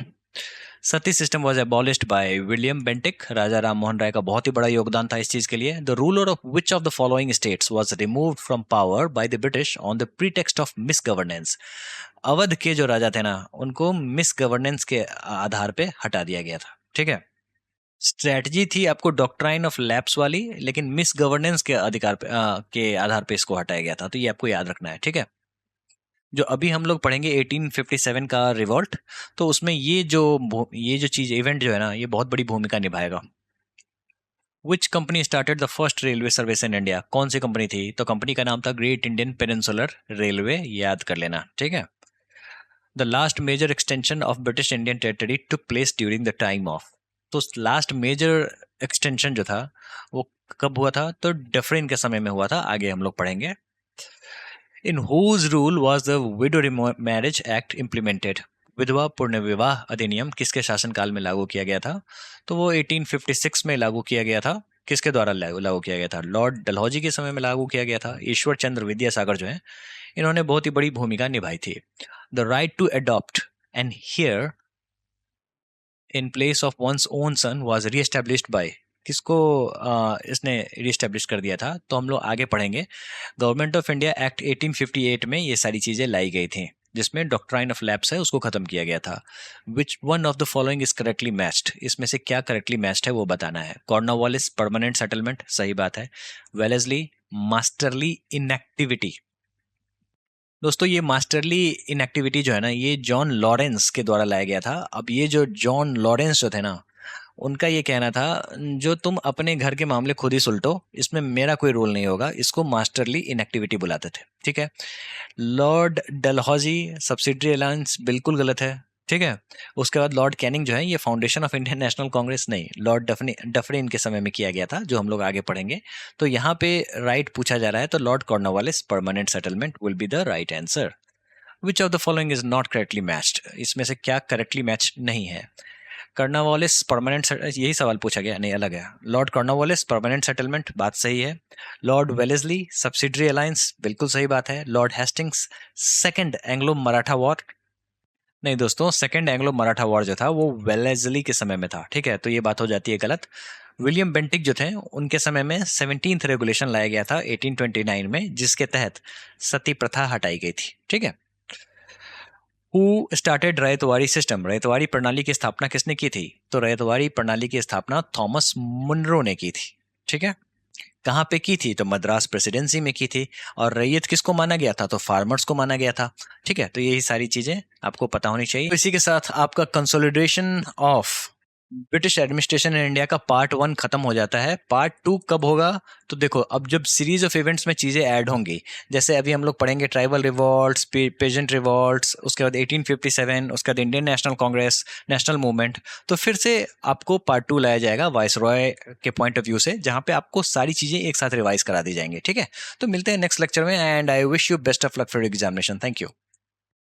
Sati system was abolished by William Bentinck. Raja Ram Mohan Roy का बहुत ही बड़ा योगदान था इस चीज के लिए। The ruler of which of the following states was removed from power by the British on the pretext of miss governance? Awadh के जो राजा थे ना, उनको मिस गवर्नेंस के आधार पे हटा दिया गया था। ठीक है, स्ट्रेटजी थी आपको डॉक्ट्राइन ऑफ लैप्स वाली, लेकिन मिस गवर्नेंस के अधिकार पे के आधार पे इसको हटाया गया था। तो ये आपको याद रखना है। ठीक है, जो अभी हम लोग पढ़ेंगे 1857 का रिवॉल्ट, तो उसमें ये जो चीज इवेंट जो है ना, ये बहुत बड़ी भूमिका निभाएगा। Which company started the first railway service in India? कौन सी कंपनी थी? तो कंपनी का नाम था ग्रेट इंडियन पेनिनसुलर रेलवे, याद कर लेना। ठीक है, the last major extension of British Indian territory took place during the time of, तो लास्ट मेजर एक्सटेंशन जो था वो कब हुआ था? तो डफरिन के समय में हुआ था, आगे हम लोग पढ़ेंगे। In whose rule was the widow marriage act implemented? विधवा पुनर्विवाह अधिनियम किसके शासनकाल में लागू किया गया था? तो वो 1856 में लागू किया गया था। किसके द्वारा लागू किया गया था? लॉर्ड डलहौजी के समय में लागू किया गया था। ईश्वर चंद्र विद्यासागर जो है, इन्होंने बहुत ही बड़ी भूमिका निभाई थी। The right to adopt and heir in place of one's own son was reestablished by, किसको इसने रीएस्टैब्लिश कर दिया था? तो हम लोग आगे पढ़ेंगे। गवर्नमेंट ऑफ इंडिया एक्ट 1858 में ये सारी चीजें लाई गई थी। जिसमें डॉक्ट्राइन ऑफ लैप्स है उसको खत्म किया गया था। Which one of the following is correctly matched, इसमें से क्या करेक्टली मैच्ड है वो बताना है। कॉर्नवालिस परमानेंट सेटलमेंट, सही बात है। वेलेस्ली मास्टरली इनएक्टिविटी, दोस्तों ये मास्टरली इनएक्टिविटी जो है ना, ये जॉन लॉरेंस के द्वारा लाया गया था। अब ये जो जॉन लॉरेंस जो थे ना, उनका ये कहना था जो तुम अपने घर के मामले खुद ही सुलटो, इसमें मेरा कोई रोल नहीं होगा, इसको मास्टरली इनएक्टिविटी बुलाते थे। ठीक है। लॉर्ड डलहौजी सब्सिडरी अलायंस, बिल्कुल गलत है। ठीक है। उसके बाद लॉर्ड कैनिंग जो है, ये foundation of Indian national Congress नहीं, लॉर्ड डफरिन के समय में किया गया था, जो हम लोग आगे पढ़ेंगे। तो यहाँ पे राइट पूछा जा रहा है, तो Lord Cornwallis permanent settlement will be the right answer. Which of the following is not correctly matched, इसमें से क्या करेक्टली मैच नहीं है। कर्नावालिस परमानेंट, यही सवाल पूछा गया, नहीं अलग है। लॉर्ड कर्नावालिस परमानेंट सेटलमेंट, बात सही है। लॉर्ड वेलेस्ली सब्सिडरी अलायंस, बिल्कुल सही बात है। Lord Hastings second Anglo Maratha war, नहीं दोस्तों, सेकंड एंग्लो मराठा वॉर जो था वो वेलेस्ली के समय में था। ठीक है, तो ये बात हो जाती है गलत। विलियम बेंटिक जो थे, उनके समय में 17th रेगुलेशन लाया गया था 1829 में, जिसके तहत सती प्रथा हटाई गई थी। ठीक है। Who started ryotwari system, ryotwari प्रणाली की स्थापना किसने की थी? तो रयतवाड़ी प्रणाली की स्थापना थॉमस मुनरो ने की थी। ठीक है। कहाँ पे की थी? तो मद्रास प्रेसिडेंसी में की थी। और रैयत किसको माना गया था? तो फार्मर्स को माना गया था। ठीक है, तो यही सारी चीजें आपको पता होनी चाहिए। इसी के साथ आपका consolidation of British administration in India का पार्ट 1 खत्म हो जाता है। पार्ट 2 कब होगा? तो देखो, अब जब सीरीज ऑफ इवेंट्स में चीजें ऐड होंगी, जैसे अभी हम लोग पढ़ेंगे ट्राइबल रिवॉल्ट्स, पेजेंट रिवॉल्ट्स, उसके बाद 1857, उसके बाद Indian national Congress, national movement, तो फिर से आपको पार्ट 2 लाया जाएगा वाइस रॉय के पॉइंट ऑफ व्यू से, जहां पे आपको सारी चीजें एक साथ रिवाइज करा दी जाएंगी। ठीक है, तो मिलते हैं नेक्स्ट लेक्चर में, and I wish you best of luck for examination. Thank you.